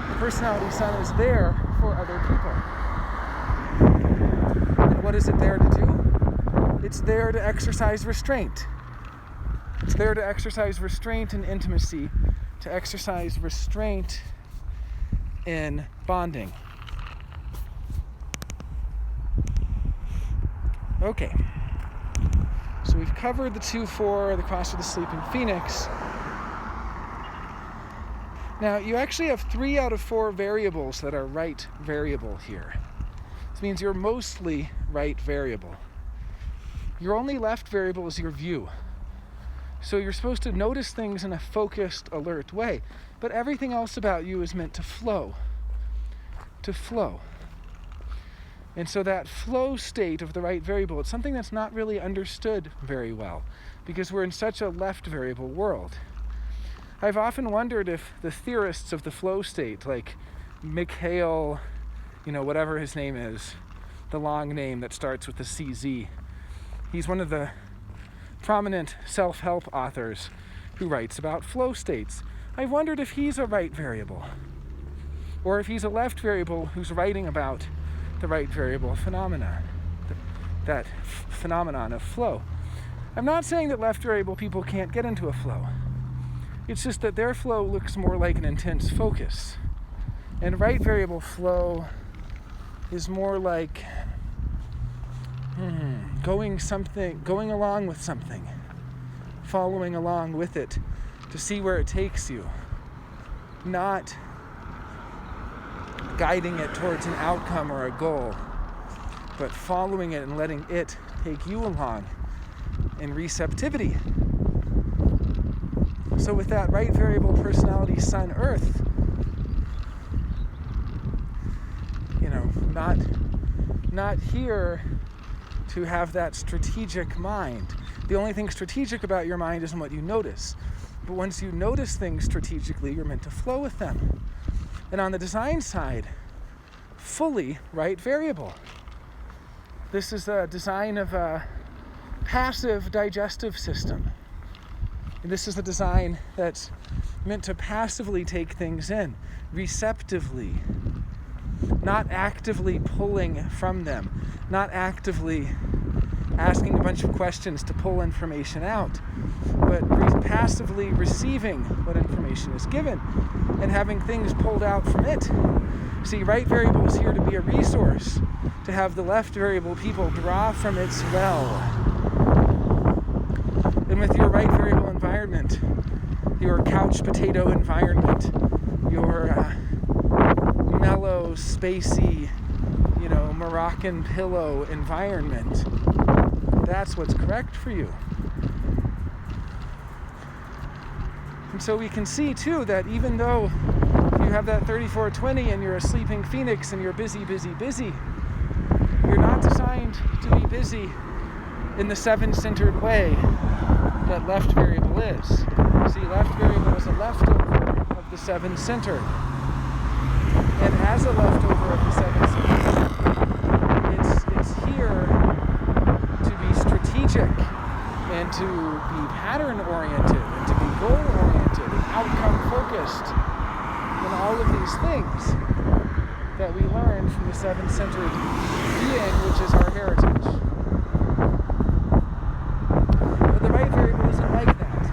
The personality sun is there for other people. And what is it there to do? It's there to exercise restraint. It's there to exercise restraint and intimacy, to exercise restraint in bonding. Okay, so we've covered the 2-4, the cross of the sleeping phoenix. Now, you actually have 3 out of 4 variables that are right variable here. This means you're mostly right variable. Your only left variable is your view. So you're supposed to notice things in a focused, alert way. But everything else about you is meant to flow. To flow. And so that flow state of the right variable, it's something that's not really understood very well because we're in such a left variable world. I've often wondered if the theorists of the flow state, like Mikhail, whatever his name is, the long name that starts with the CZ, he's one of the prominent self-help authors who writes about flow states. I've wondered if he's a right variable, or if he's a left variable who's writing about the right variable phenomena, that phenomenon of flow. I'm not saying that left variable people can't get into a flow. It's just that their flow looks more like an intense focus. And right variable flow is more like going along with something, following along with it to see where it takes you, not guiding it towards an outcome or a goal, but following it and letting it take you along in receptivity. So with that right variable personality, Sun, Earth, not here to have that strategic mind. The only thing strategic about your mind isn't what you notice. But once you notice things strategically, you're meant to flow with them. And on the design side, fully right variable. This is a design of a passive digestive system. And this is a design that's meant to passively take things in, receptively, not actively pulling from them, not actively asking a bunch of questions to pull information out, but passively receiving what information is given and having things pulled out from it. See, right variable is here to be a resource, to have the left variable people draw from its well. And with your right variable environment, your couch potato environment, your mellow, spacey, Moroccan pillow environment, that's what's correct for you. And so we can see too that even though you have that 3420 and you're a sleeping phoenix and you're busy, you're not designed to be busy in the 7-centered way that left variable is. See, left variable is a leftover of the 7-centered. And as a leftover of the 7-centered, it's here to be strategic and to be pattern-oriented and to be goal-oriented and outcome-focused and all of these things that we learn from the 7-centered being, which is our heritage. But the right variable isn't like that.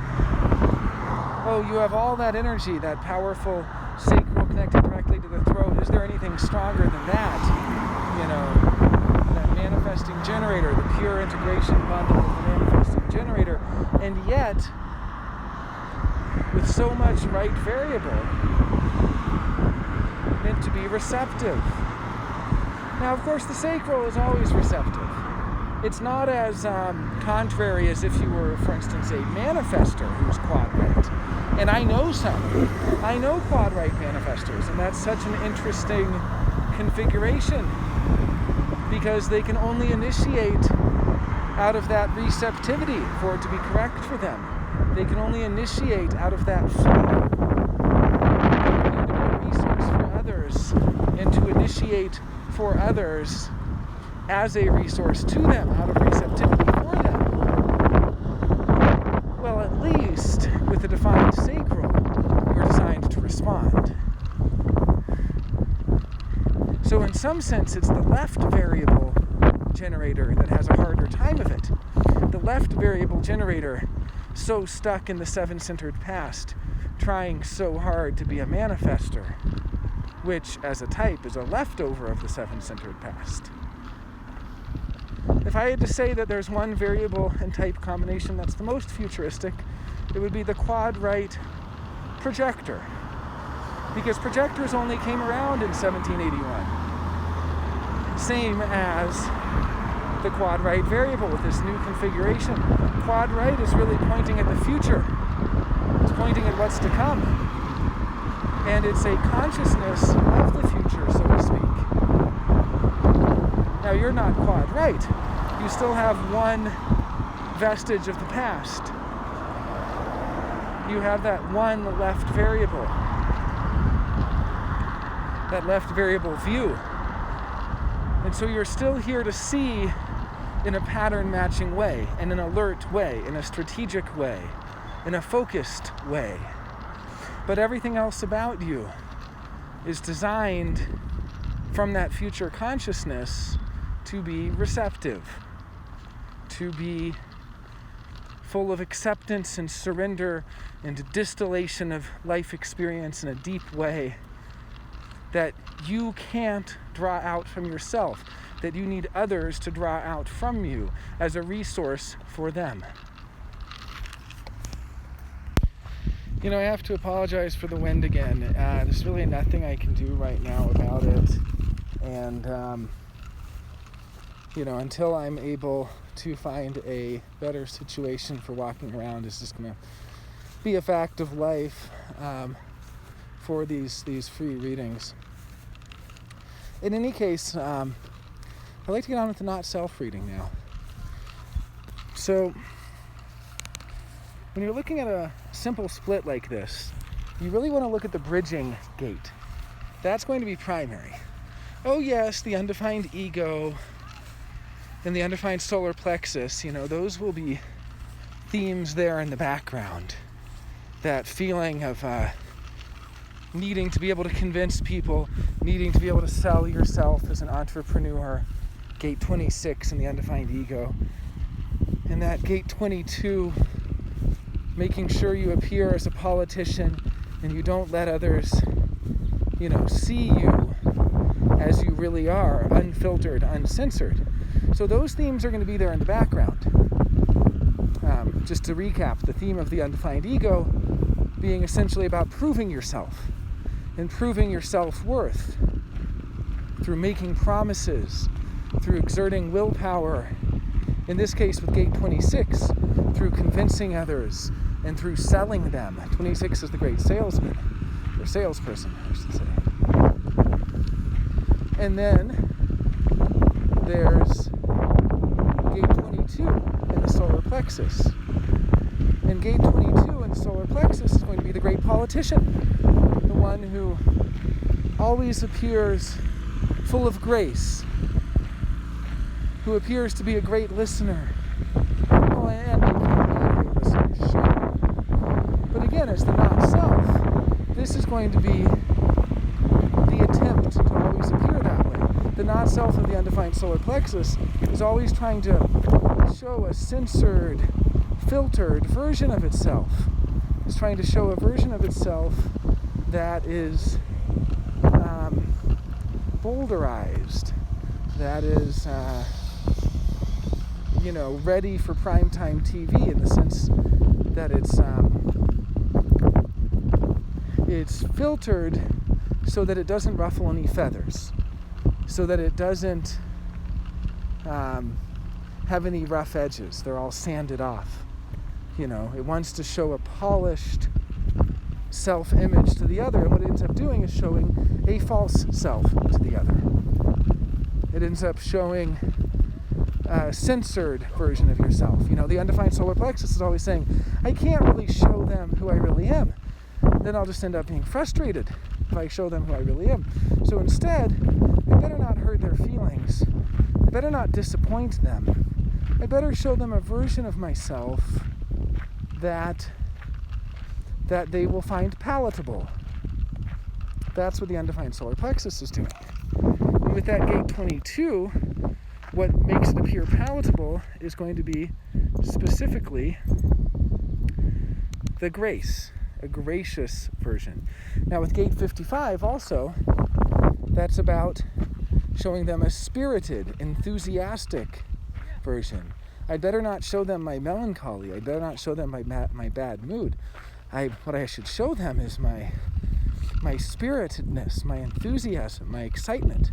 Oh, you have all that energy, that powerful sacral connected directly to the throat. Is there anything stronger than that? That manifesting generator, the pure integration bundle of the manifesting generator. And yet, with so much right variable, meant to be receptive. Now, of course, the sacral is always receptive. It's not as contrary as if you were, for instance, a manifester who's quad right. And I know some. I know quad right manifestors, and that's such an interesting configuration because they can only initiate out of that receptivity for it to be correct for them. They can only initiate out of that flow. They need to be a resource for others and to initiate for others as a resource to them out of receptivity for them. Well, at least with the defined sacral, we're designed to respond. So in some sense, it's the left variable generator that has a harder time of it. The left variable generator so stuck in the seven-centered past, trying so hard to be a manifester, which as a type is a leftover of the seven-centered past. If I had to say that there's one variable and type combination that's the most futuristic, it would be the quad-right projector. Because projectors only came around in 1781. Same as the quad-right variable with this new configuration. Quad-right is really pointing at the future. It's pointing at what's to come. And it's a consciousness of the future, so to speak. Now, you're not quad-right. You still have one vestige of the past. You have that one left variable. That left variable view. And so you're still here to see in a pattern-matching way, in an alert way, in a strategic way, in a focused way. But everything else about you is designed from that future consciousness to be receptive, to be full of acceptance and surrender and distillation of life experience in a deep way that you can't draw out from yourself, that you need others to draw out from you as a resource for them. You know, I have to apologize for the wind again. There's really nothing I can do right now about it. And, until I'm able to find a better situation for walking around, it's just going to be a fact of life for these free readings. In any case, I'd like to get on with the not-self reading now. So, when you're looking at a simple split like this, you really want to look at the bridging gate. That's going to be primary. Oh yes, the undefined ego and the undefined solar plexus, those will be themes there in the background. That feeling of needing to be able to convince people, needing to be able to sell yourself as an entrepreneur, gate 26 in the undefined ego. And that gate 22, making sure you appear as a politician and you don't let others, see you as you really are, unfiltered, uncensored. So those themes are going to be there in the background. Just to recap, the theme of the undefined ego being essentially about proving yourself and proving your self-worth through making promises, through exerting willpower, in this case with gate 26, through convincing others and through selling them. 26 is the great salesman, or salesperson, I should say. And then there's gate 22 in the solar plexus. And gate 22 in the solar plexus is going to be the great politician, the one who always appears full of grace, who appears to be a great listener. Oh, and you can be a great listener, sure. But again, as the not-self, this is going to be the attempt to always appear that way. The not-self of the undefined solar plexus is always trying to show a censored, filtered version of itself. It's trying to show a version of itself that is boulderized, that is, ready for primetime TV in the sense that it's filtered so that it doesn't ruffle any feathers, so that it doesn't have any rough edges. They're all sanded off. It wants to show a polished self-image to the other, and what it ends up doing is showing a false self to the other. It ends up showing a censored version of yourself. The undefined solar plexus is always saying, I can't really show them who I really am. Then I'll just end up being frustrated if I show them who I really am. So instead, I better not hurt their feelings. I better not disappoint them. I better show them a version of myself that they will find palatable. That's what the undefined solar plexus is doing. And with that gate 22, what makes it appear palatable is going to be specifically the grace, a gracious version. Now with gate 55 also, that's about showing them a spirited, enthusiastic version. I'd better not show them my melancholy. I'd better not show them my bad mood. What I should show them is my spiritedness, my enthusiasm, my excitement.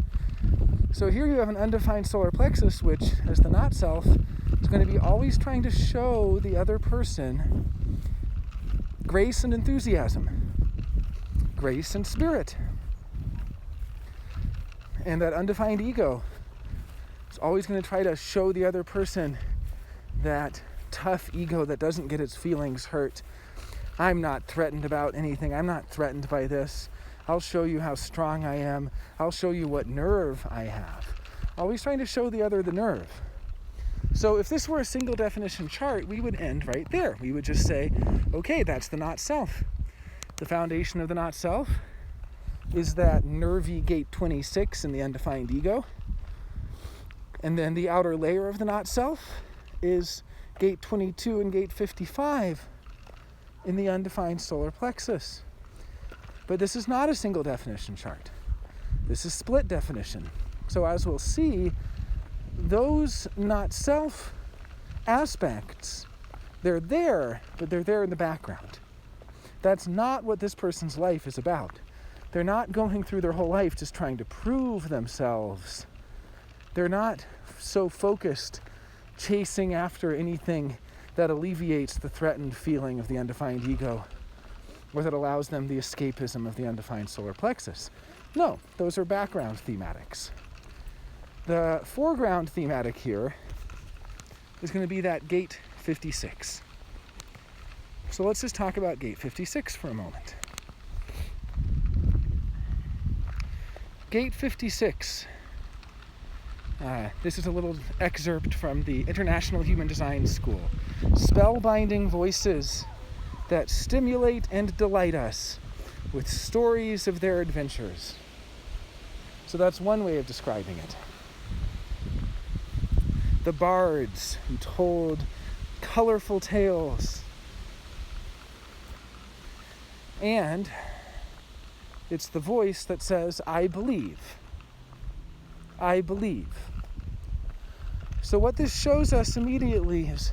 So here you have an undefined solar plexus, which, as the not self, is going to be always trying to show the other person grace and enthusiasm, grace and spirit. And that undefined ego is always going to try to show the other person that tough ego that doesn't get its feelings hurt. I'm not threatened about anything. I'm not threatened by this. I'll show you how strong I am. I'll show you what nerve I have. Always trying to show the other the nerve. So if this were a single definition chart, we would end right there. We would just say, okay, that's the not self. The foundation of the not self is that nervy gate 26 in the undefined ego. And then the outer layer of the not self is gate 22 and gate 55 in the undefined solar plexus. But this is not a single definition chart. This is split definition. So as we'll see, those not self aspects, they're there, but they're there in the background. That's not what this person's life is about. They're not going through their whole life just trying to prove themselves. They're not so focused chasing after anything that alleviates the threatened feeling of the undefined ego, or that allows them the escapism of the undefined solar plexus. No, those are background thematics. The foreground thematic here is going to be that gate 56. So let's just talk about gate 56 for a moment. Gate 56. This is a little excerpt from the International Human Design School. Spellbinding voices that stimulate and delight us with stories of their adventures. So that's one way of describing it. The bards who told colorful tales. And it's the voice that says, I believe. I believe. So what this shows us immediately is,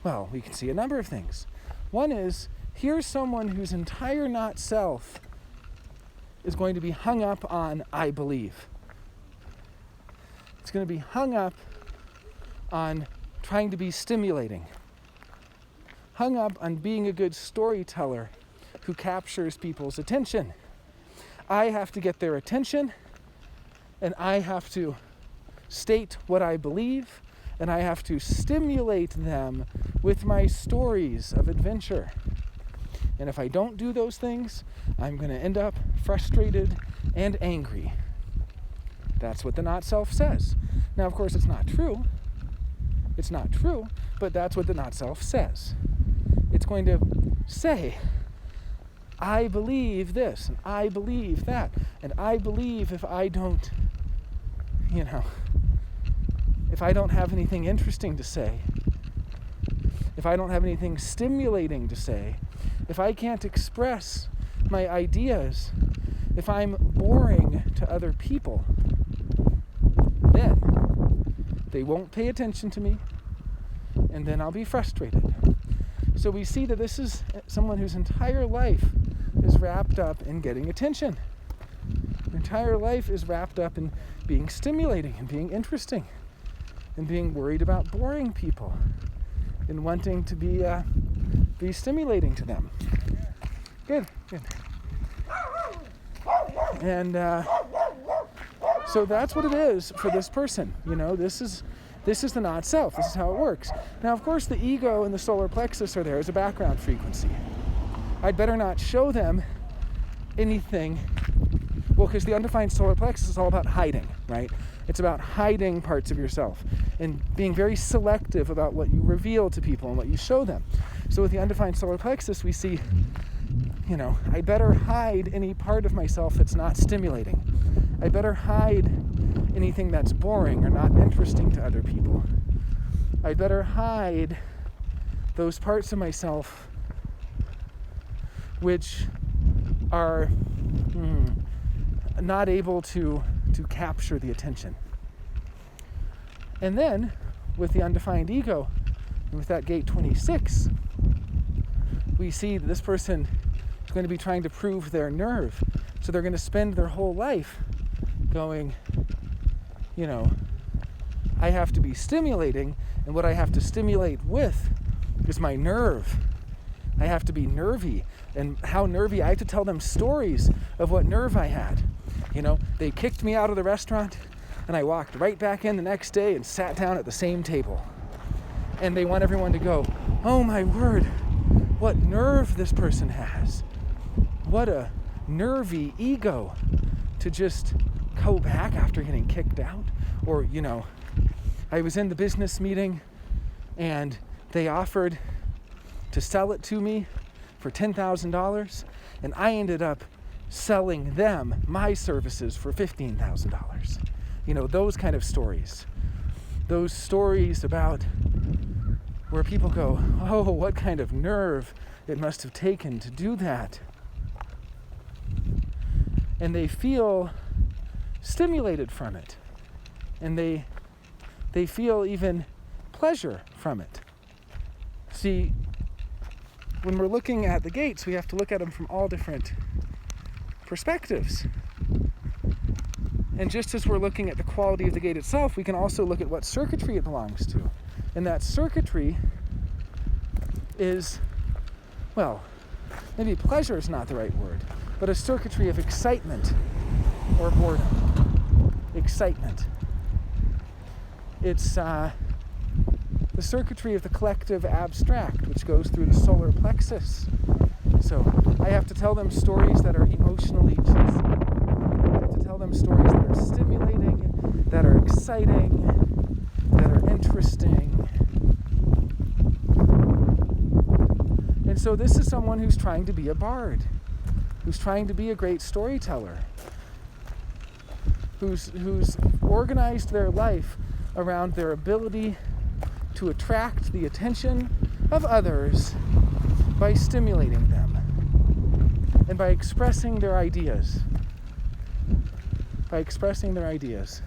well, we can see a number of things. One is, here's someone whose entire not self is going to be hung up on I believe. It's going to be hung up on trying to be stimulating. Hung up on being a good storyteller who captures people's attention. I have to get their attention, and I have to state what I believe, and I have to stimulate them with my stories of adventure. And if I don't do those things, I'm going to end up frustrated and angry. That's what the not self says. Now, of course, it's not true. It's not true, but that's what the not self says. It's going to say, I believe this, and I believe that, and I believe if I don't, if I don't have anything interesting to say, if I don't have anything stimulating to say, if I can't express my ideas, if I'm boring to other people, then they won't pay attention to me, and then I'll be frustrated. So we see that this is someone whose entire life is wrapped up in getting attention. Their entire life is wrapped up in being stimulating and being interesting and being worried about boring people and wanting to be stimulating to them. Good. And so that's what it is for this person. This is the not self. This is how it works. Now, of course, the ego and the solar plexus are there as a background frequency. I'd better not show them anything. Well, because the undefined solar plexus is all about hiding, right? It's about hiding parts of yourself and being very selective about what you reveal to people and what you show them. So with the undefined solar plexus, we see, I better hide any part of myself that's not stimulating. I better hide anything that's boring or not interesting to other people. I'd better hide those parts of myself which are not able to capture the attention. And then, with the undefined ego, with that gate 26, we see that this person is going to be trying to prove their nerve. So they're going to spend their whole life going, I have to be stimulating, and what I have to stimulate with is my nerve. I have to be nervy. And how nervy, I have to tell them stories of what nerve I had. They kicked me out of the restaurant, and I walked right back in the next day and sat down at the same table. And they want everyone to go, oh my word, what nerve this person has. What a nervy ego to just go back after getting kicked out. Or, I was in the business meeting and they offered to sell it to me for $10,000, and I ended up selling them my services for $15,000. Those kind of stories. Those stories about where people go, oh, what kind of nerve it must have taken to do that. And they feel stimulated from it. And they feel even pleasure from it. See, when we're looking at the gates, we have to look at them from all different perspectives. And just as we're looking at the quality of the gate itself, we can also look at what circuitry it belongs to. And that circuitry is, maybe pleasure is not the right word, but a circuitry of excitement or boredom. Excitement. It's the circuitry of the collective abstract, which goes through the solar plexus. So I have to tell them stories that are emotionally juicy. I have to tell them stories that are stimulating, that are exciting, that are interesting. And so this is someone who's trying to be a bard, who's trying to be a great storyteller, who's organized their life around their ability to attract the attention of others by stimulating them and by expressing their ideas. By expressing their ideas.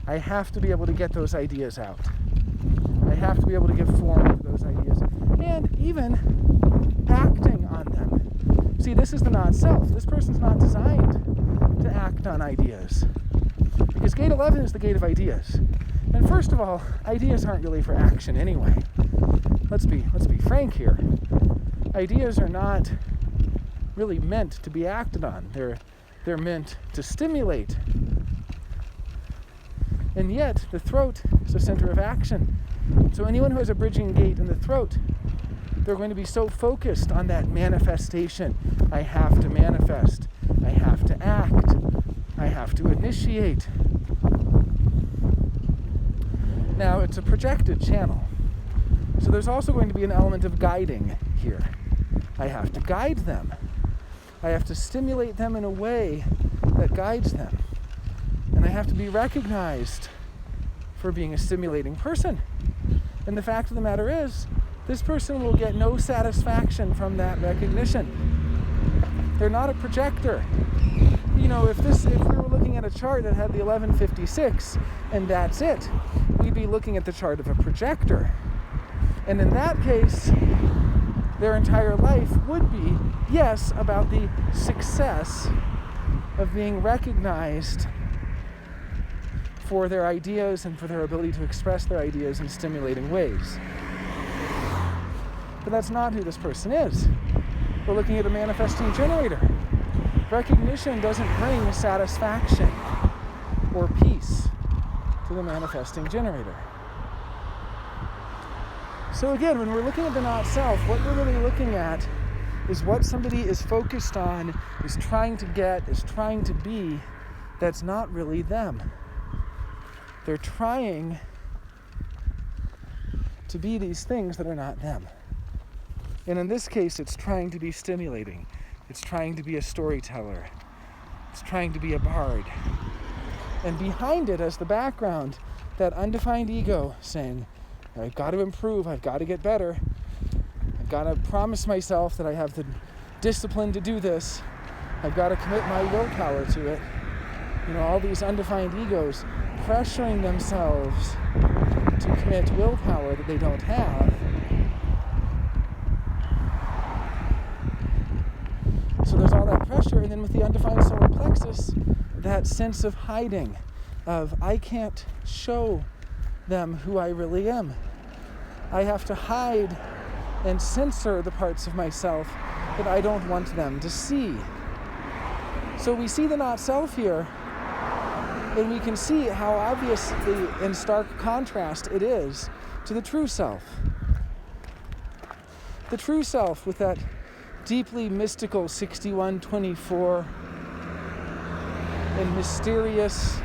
I have to be able to get those ideas out. I have to be able to give form to those ideas and even acting on them. See, this is the not-self. This person's not designed to act on ideas. Because gate 11 is the gate of ideas. And first of all, ideas aren't really for action anyway. Let's be frank here. Ideas are not really meant to be acted on. They're meant to stimulate. And yet, the throat is the center of action. So anyone who has a bridging gate in the throat, they're going to be so focused on that manifestation. I have to manifest. I have to act. I have to initiate. Now, it's a projected channel. So there's also going to be an element of guiding here. I have to guide them. I have to stimulate them in a way that guides them. And I have to be recognized for being a stimulating person. And the fact of the matter is, this person will get no satisfaction from that recognition. They're not a projector. If we were looking at a chart that had the 1156 and that's it, we'd be looking at the chart of a projector. And in that case, their entire life would be, yes, about the success of being recognized for their ideas and for their ability to express their ideas in stimulating ways. But that's not who this person is. We're looking at a manifesting generator. Recognition doesn't bring satisfaction or peace to the manifesting generator. So again, when we're looking at the not-self, what we're really looking at is what somebody is focused on, is trying to get, is trying to be, that's not really them. They're trying to be these things that are not them. And in this case, it's trying to be stimulating. It's trying to be a storyteller. It's trying to be a bard. And behind it, as the background, that undefined ego saying, I've got to improve, I've got to get better, I've got to promise myself that I have the discipline to do this. I've got to commit my willpower to it. All these undefined egos pressuring themselves to commit willpower that they don't have. So there's all that pressure, and then with the undefined solar plexus, that sense of hiding, of I can't show them who I really am. I have to hide and censor the parts of myself that I don't want them to see. So we see the not self here, and we can see how obviously in stark contrast it is to the true self. The true self with that deeply mystical 6124 and mysterious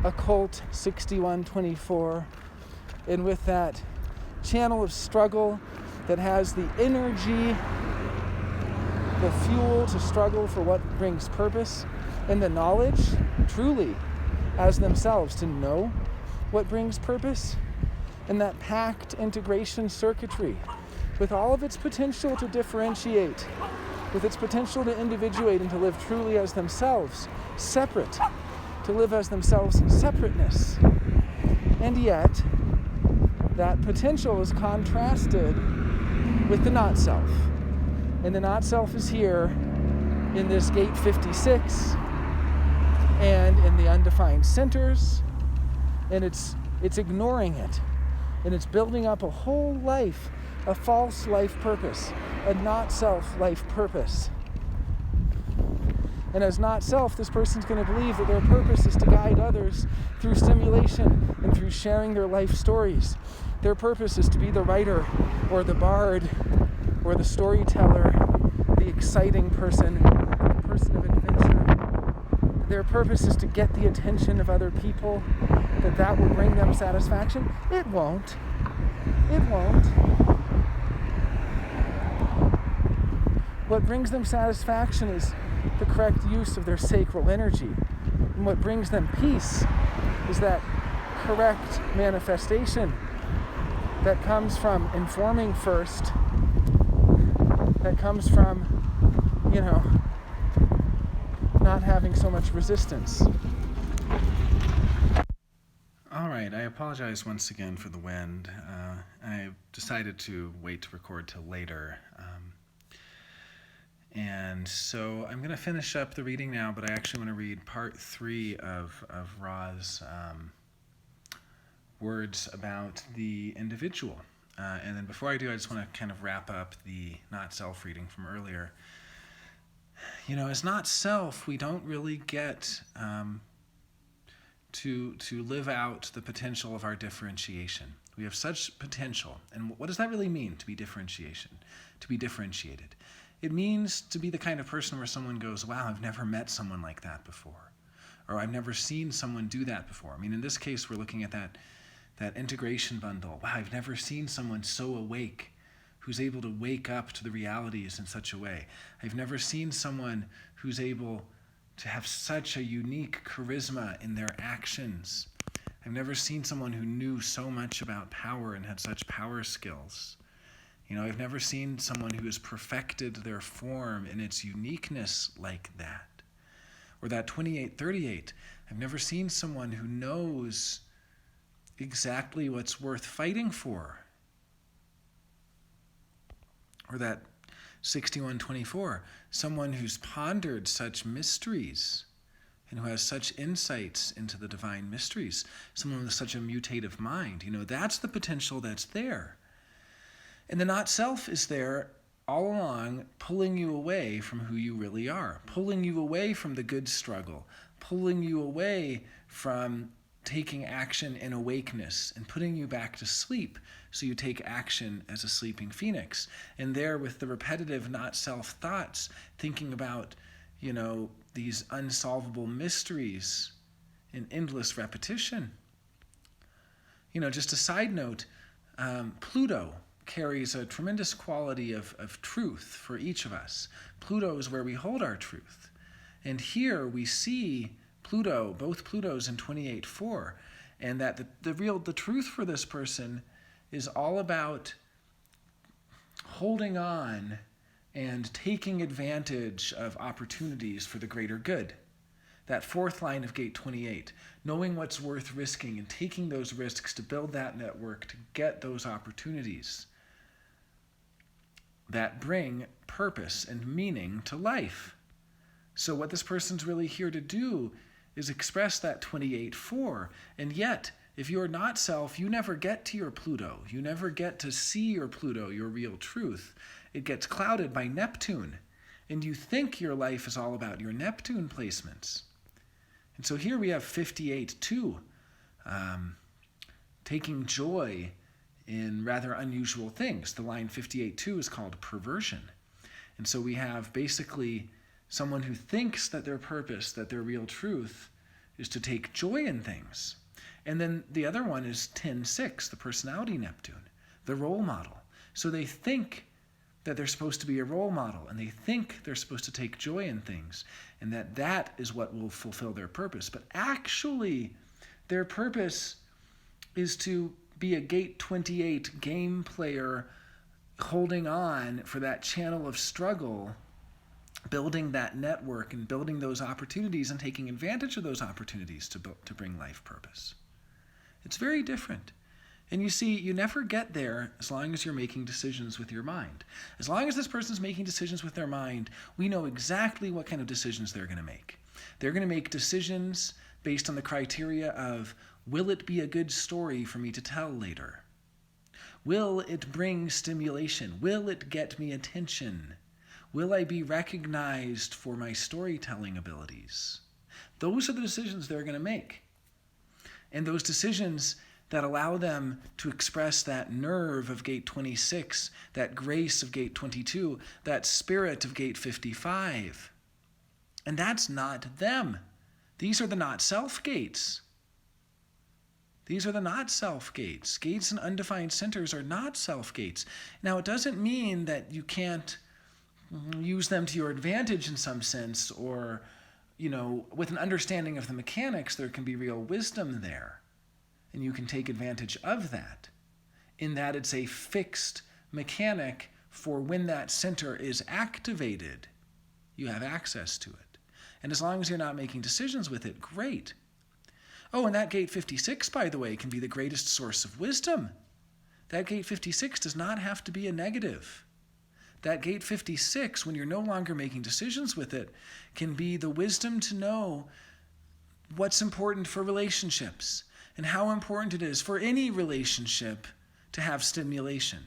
occult 6124, and with that channel of struggle that has the energy, the fuel to struggle for what brings purpose, and the knowledge, truly, as themselves, to know what brings purpose, and that packed integration circuitry, with all of its potential to differentiate, with its potential to individuate and to live truly as themselves, separate, to live as themselves in separateness. And yet, that potential is contrasted with the not-self. And the not-self is here in this gate 56, and in the undefined centers, and it's ignoring it, and it's building up a whole life, a false life purpose, a not-self life purpose. And as not self, this person's going to believe that their purpose is to guide others through stimulation and through sharing their life stories. Their purpose is to be the writer or the bard or the storyteller, the exciting person, the person of adventure. Their purpose is to get the attention of other people, that will bring them satisfaction. It won't. It won't. What brings them satisfaction is the correct use of their sacral energy. And what brings them peace is that correct manifestation that comes from informing first, that comes from, not having so much resistance. All right, I apologize once again for the wind. I decided to wait to record till later. And so I'm going to finish up the reading now, but I actually want to read part 3 of Ra's words about the individual. And then before I do, I just want to kind of wrap up the not-self reading from earlier. As not-self, we don't really get to live out the potential of our differentiation. We have such potential. And what does that really mean, to be differentiated? It means to be the kind of person where someone goes, wow, I've never met someone like that before. Or I've never seen someone do that before. In this case, we're looking at that integration bundle. Wow, I've never seen someone so awake, who's able to wake up to the realities in such a way. I've never seen someone who's able to have such a unique charisma in their actions. I've never seen someone who knew so much about power and had such power skills. I've never seen someone who has perfected their form in its uniqueness like that. Or that 2838. I've never seen someone who knows exactly what's worth fighting for. Or that 6124. Someone who's pondered such mysteries and who has such insights into the divine mysteries. Someone with such a mutative mind. That's the potential that's there. And the not-self is there all along, pulling you away from who you really are, pulling you away from the good struggle, pulling you away from taking action in awakeness and putting you back to sleep so you take action as a sleeping phoenix. And there with the repetitive not-self thoughts, thinking about, these unsolvable mysteries in endless repetition. Just a side note, Pluto carries a tremendous quality of truth for each of us. Pluto is where we hold our truth. And here we see Pluto, both Plutos in 28.4, and that the truth for this person is all about holding on and taking advantage of opportunities for the greater good. That fourth line of gate 28, knowing what's worth risking and taking those risks to build that network to get those opportunities that bring purpose and meaning to life. So what this person's really here to do is express that 28-4. And yet, if you're not self, you never get to your Pluto. You never get to see your Pluto, your real truth. It gets clouded by Neptune. And you think your life is all about your Neptune placements. And so here we have 58-2, taking joy in rather unusual things. The line 58-2 is called perversion. And so we have basically someone who thinks that their purpose, that their real truth, is to take joy in things. And then the other one is 10-6, the personality Neptune, the role model. So they think that they're supposed to be a role model, and they think they're supposed to take joy in things, and that is what will fulfill their purpose. But actually, their purpose is to be a gate 28 game player holding on for that channel of struggle, building that network and building those opportunities and taking advantage of those opportunities to bring life purpose. It's very different. And you see, you never get there as long as you're making decisions with your mind. As long as this person's making decisions with their mind, we know exactly what kind of decisions they're going to make. They're going to make decisions based on the criteria of, will it be a good story for me to tell later? Will it bring stimulation? Will it get me attention? Will I be recognized for my storytelling abilities? Those are the decisions they're going to make. And those decisions that allow them to express that nerve of gate 26, that grace of gate 22, that spirit of gate 55. And that's not them. These are the not self gates. These are the not self gates. Gates in undefined centers are not self gates. Now, it doesn't mean that you can't use them to your advantage in some sense, or, with an understanding of the mechanics, there can be real wisdom there. And you can take advantage of that, in that it's a fixed mechanic for when that center is activated, you have access to it. And as long as you're not making decisions with it, great. Oh, and that gate 56, by the way, can be the greatest source of wisdom. That gate 56 does not have to be a negative. That gate 56, when you're no longer making decisions with it, can be the wisdom to know what's important for relationships, and how important it is for any relationship to have stimulation.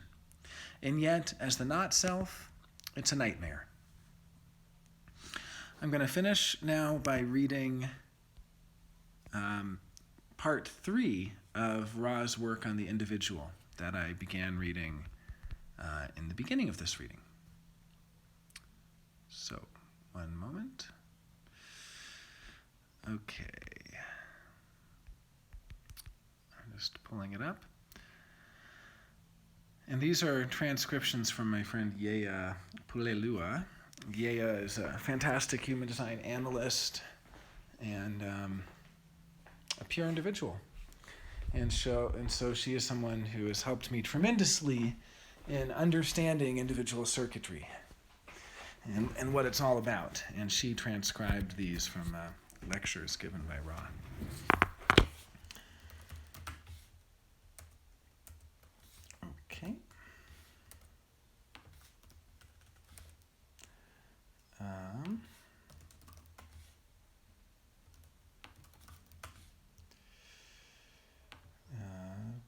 And yet, as the not self, it's a nightmare. I'm going to finish now by reading part 3 of Ra's work on the individual that I began reading in the beginning of this reading. So, one moment. Okay. Just pulling it up. And these are transcriptions from my friend Gaia Pulelehua. Gaia is a fantastic human design analyst and a pure individual. And so she is someone who has helped me tremendously in understanding individual circuitry and what it's all about. And she transcribed these from lectures given by Ra. Okay.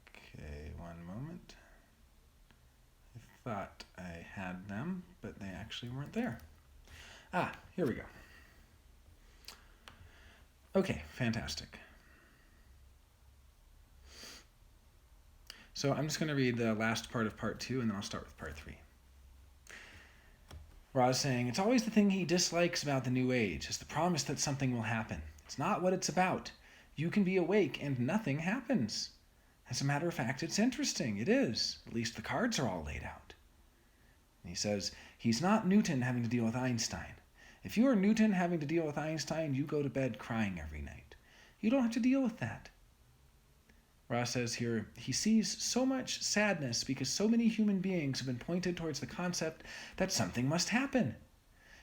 Okay, one moment. I thought I had them, but they actually weren't there. Here we go. Okay, fantastic. So I'm just going to read the last part of part 2, and then I'll start with part 3. Ra's saying, it's always the thing he dislikes about the New Age, is the promise that something will happen. It's not what it's about. You can be awake and nothing happens. As a matter of fact, it's interesting. It is. At least the cards are all laid out. And he says, he's not Newton having to deal with Einstein. If you are Newton having to deal with Einstein, you go to bed crying every night. You don't have to deal with that. Ross says here, he sees so much sadness because so many human beings have been pointed towards the concept that something must happen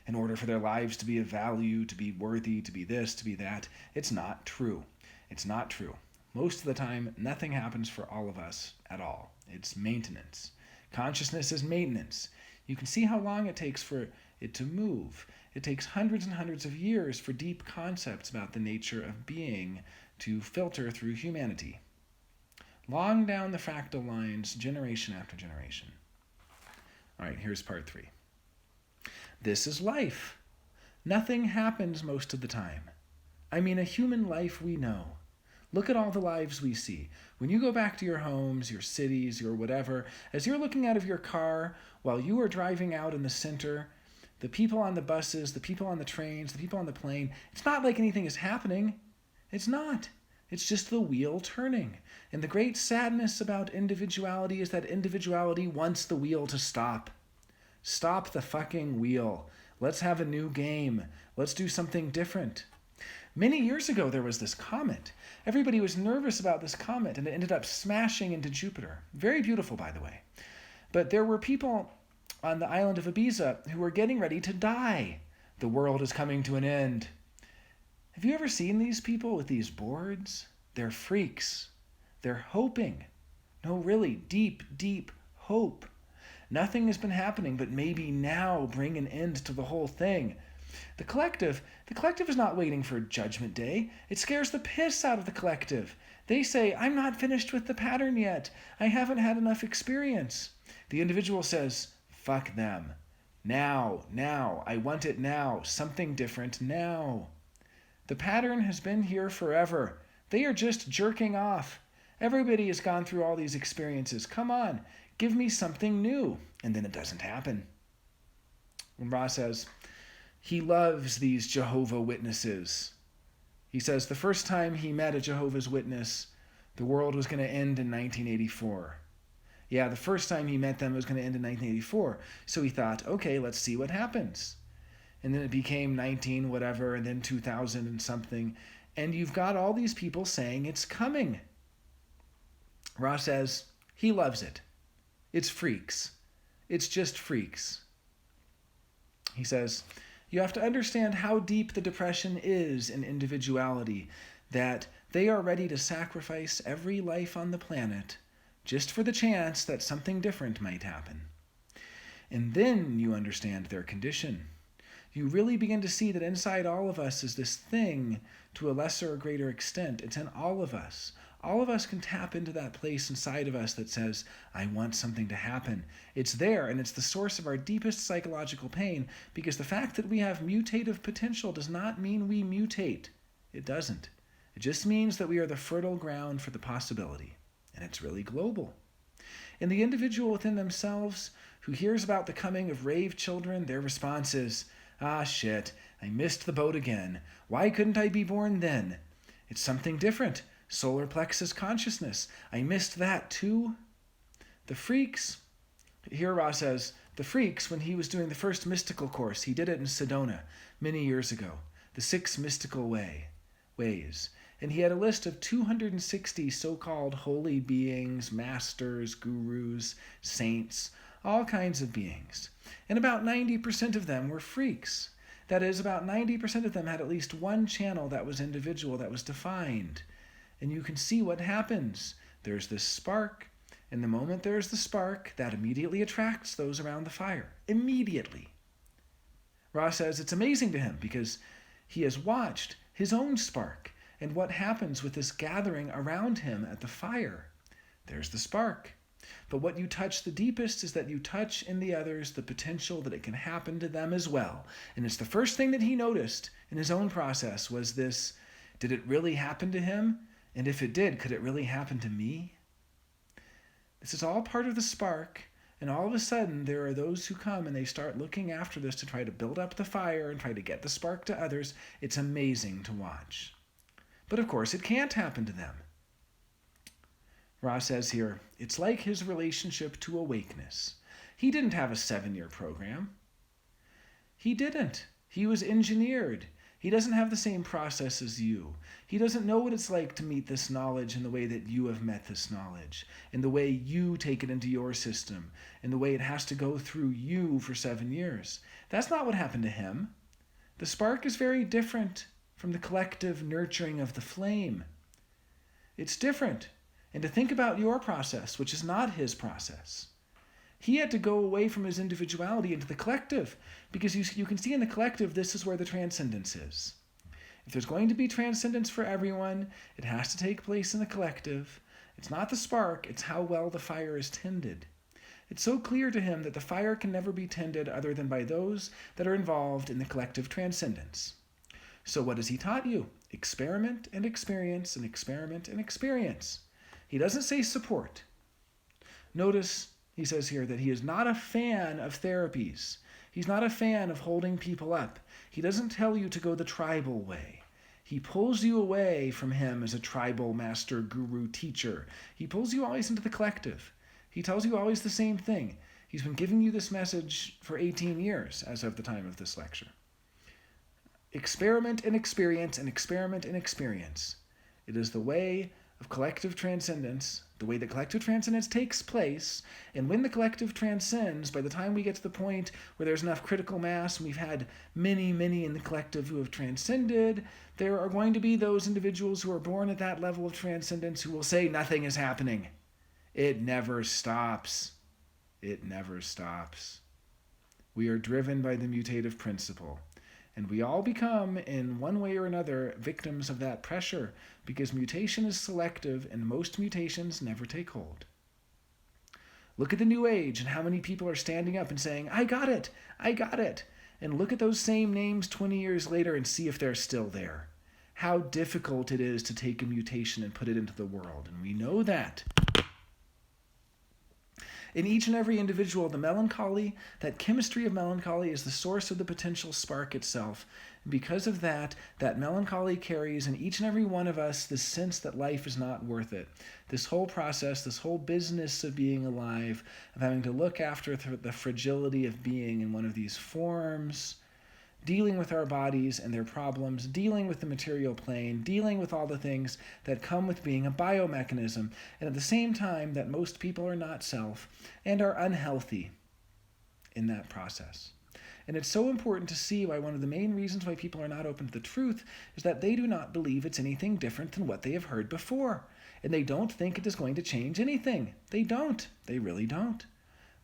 in order for their lives to be of value, to be worthy, to be this, to be that. It's not true. It's not true. Most of the time, nothing happens for all of us at all. It's maintenance. Consciousness is maintenance. You can see how long it takes for it to move. It takes hundreds and hundreds of years for deep concepts about the nature of being to filter through humanity. Long down the fractal lines, generation after generation. All right, here's part 3. This is life. Nothing happens most of the time. I mean, a human life we know. Look at all the lives we see. When you go back to your homes, your cities, your whatever, as you're looking out of your car while you are driving out in the center, the people on the buses, the people on the trains, the people on the plane, it's not like anything is happening. It's not. It's just the wheel turning. And the great sadness about individuality is that individuality wants the wheel to stop. Stop the fucking wheel. Let's have a new game. Let's do something different. Many years ago, there was this comet. Everybody was nervous about this comet, and it ended up smashing into Jupiter. Very beautiful, by the way. But there were people on the island of Ibiza who were getting ready to die. The world is coming to an end. Have you ever seen these people with these boards? They're freaks. They're hoping. No, really, deep, deep hope. Nothing has been happening, but maybe now bring an end to the whole thing. The collective is not waiting for Judgment Day. It scares the piss out of the collective. They say, I'm not finished with the pattern yet. I haven't had enough experience. The individual says, fuck them. Now, I want it now. Something different now. The pattern has been here forever. They are just jerking off. Everybody has gone through all these experiences. Come on, give me something new. And then it doesn't happen. And Ra says, he loves these Jehovah Witnesses. He says the first time he met a Jehovah's Witness, the world was going to end in 1984. Yeah, the first time he met them, it was going to end in 1984. So he thought, okay, let's see what happens. And then it became 19 whatever, and then 2000 and something. And you've got all these people saying it's coming. Ra says he loves it. It's freaks. It's just freaks. He says, you have to understand how deep the depression is in individuality, that they are ready to sacrifice every life on the planet just for the chance that something different might happen. And then you understand their condition. You really begin to see that inside all of us is this thing to a lesser or greater extent. It's in all of us. All of us can tap into that place inside of us that says, I want something to happen. It's there, and it's the source of our deepest psychological pain, because the fact that we have mutative potential does not mean we mutate. It doesn't. It just means that we are the fertile ground for the possibility, and it's really global. And the individual within themselves who hears about the coming of rave children, their response is, ah, shit, I missed the boat again. Why couldn't I be born then? It's something different. Solar plexus consciousness. I missed that too. The freaks, here Ra says, the freaks, when he was doing the first mystical course, he did it in Sedona many years ago, the 6 mystical ways. And he had a list of 260 so-called holy beings, masters, gurus, saints, all kinds of beings. And about 90% of them were freaks. That is, about 90% of them had at least one channel that was individual, that was defined. And you can see what happens. There's this spark, and the moment there's the spark, that immediately attracts those around the fire. Immediately. Ra says it's amazing to him because he has watched his own spark and what happens with this gathering around him at the fire. There's the spark. But what you touch the deepest is that you touch in the others the potential that it can happen to them as well. And it's the first thing that he noticed in his own process was this, did it really happen to him? And if it did, could it really happen to me? This is all part of the spark, and all of a sudden there are those who come and they start looking after this to try to build up the fire and try to get the spark to others. It's amazing to watch. But of course, it can't happen to them. Ra says here, it's like his relationship to awakeness. He didn't have a 7-year program. He didn't. He was engineered. He doesn't have the same process as you. He doesn't know what it's like to meet this knowledge in the way that you have met this knowledge, in the way you take it into your system, in the way it has to go through you for 7 years. That's not what happened to him. The spark is very different from the collective nurturing of the flame. It's different. And to think about your process, which is not his process. He had to go away from his individuality into the collective, because you can see in the collective, this is where the transcendence is. If there's going to be transcendence for everyone, it has to take place in the collective. It's not the spark, it's how well the fire is tended. It's so clear to him that the fire can never be tended other than by those that are involved in the collective transcendence. So what has he taught you? Experiment and experience and experiment and experience. He doesn't say support. Notice he says here that he is not a fan of therapies. He's not a fan of holding people up. He doesn't tell you to go the tribal way. He pulls you away from him as a tribal master, guru, teacher. He pulls you always into the collective. He tells you always the same thing. He's been giving you this message for 18 years as of the time of this lecture. Experiment and experience and experiment and experience. It is the way of collective transcendence, the way that collective transcendence takes place, and when the collective transcends, by the time we get to the point where there's enough critical mass, and we've had many, many in the collective who have transcended, there are going to be those individuals who are born at that level of transcendence who will say nothing is happening. It never stops. It never stops. We are driven by the mutative principle. And we all become, in one way or another, victims of that pressure, because mutation is selective and most mutations never take hold. Look at the New Age and how many people are standing up and saying, I got it, I got it. And look at those same names 20 years later and see if they're still there. How difficult it is to take a mutation and put it into the world. And we know that. In each and every individual, the melancholy, that chemistry of melancholy is the source of the potential spark itself. And because of that, that melancholy carries in each and every one of us this sense that life is not worth it. This whole process, this whole business of being alive, of having to look after the fragility of being in one of these forms, dealing with our bodies and their problems, dealing with the material plane, dealing with all the things that come with being a biomechanism, and at the same time that most people are not self and are unhealthy in that process. And it's so important to see why one of the main reasons why people are not open to the truth is that they do not believe it's anything different than what they have heard before. And they don't think it is going to change anything. They don't. They really don't.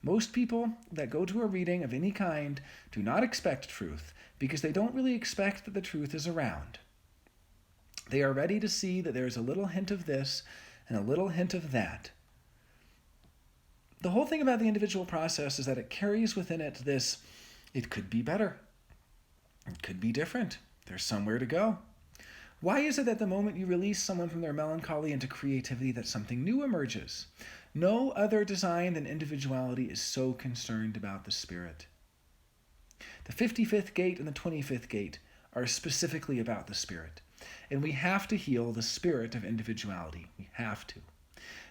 Most people that go to a reading of any kind do not expect truth because they don't really expect that the truth is around. They are ready to see that there is a little hint of this and a little hint of that. The whole thing about the individual process is that it carries within it this, it could be better. It could be different. There's somewhere to go. Why is it that the moment you release someone from their melancholy into creativity that something new emerges? No other design than individuality is so concerned about the spirit. The 55th gate and the 25th gate are specifically about the spirit. And we have to heal the spirit of individuality. We have to.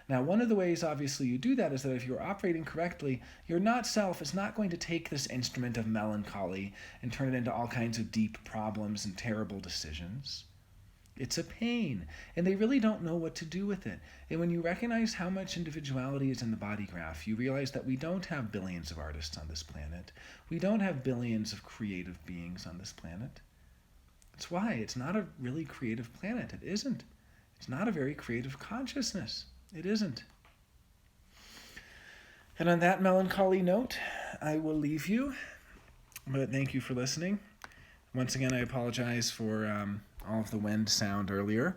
Now, one of the ways, obviously, you do that is that if you're operating correctly, your not self is not going to take this instrument of melancholy and turn it into all kinds of deep problems and terrible decisions. It's a pain, and they really don't know what to do with it. And when you recognize how much individuality is in the body graph, you realize that we don't have billions of artists on this planet. We don't have billions of creative beings on this planet. That's why it's not a really creative planet. It isn't. It's not a very creative consciousness. It isn't. And on that melancholy note, I will leave you. But thank you for listening. Once again, I apologize for all of the wind sound earlier.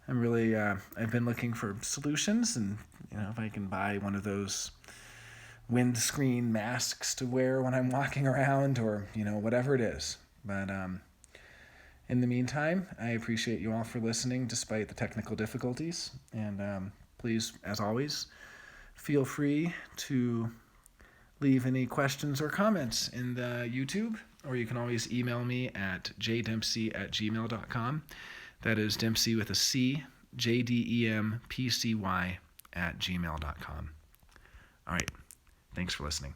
I've been looking for solutions, and if I can buy one of those windscreen masks to wear when I'm walking around, or whatever it is. But in the meantime, I appreciate you all for listening despite the technical difficulties, and please, as always, feel free to leave any questions or comments in the YouTube, or you can always email me at jdempsey@gmail.com. That is Dempsey with a C, JDEMPCY @gmail.com. All right. Thanks for listening.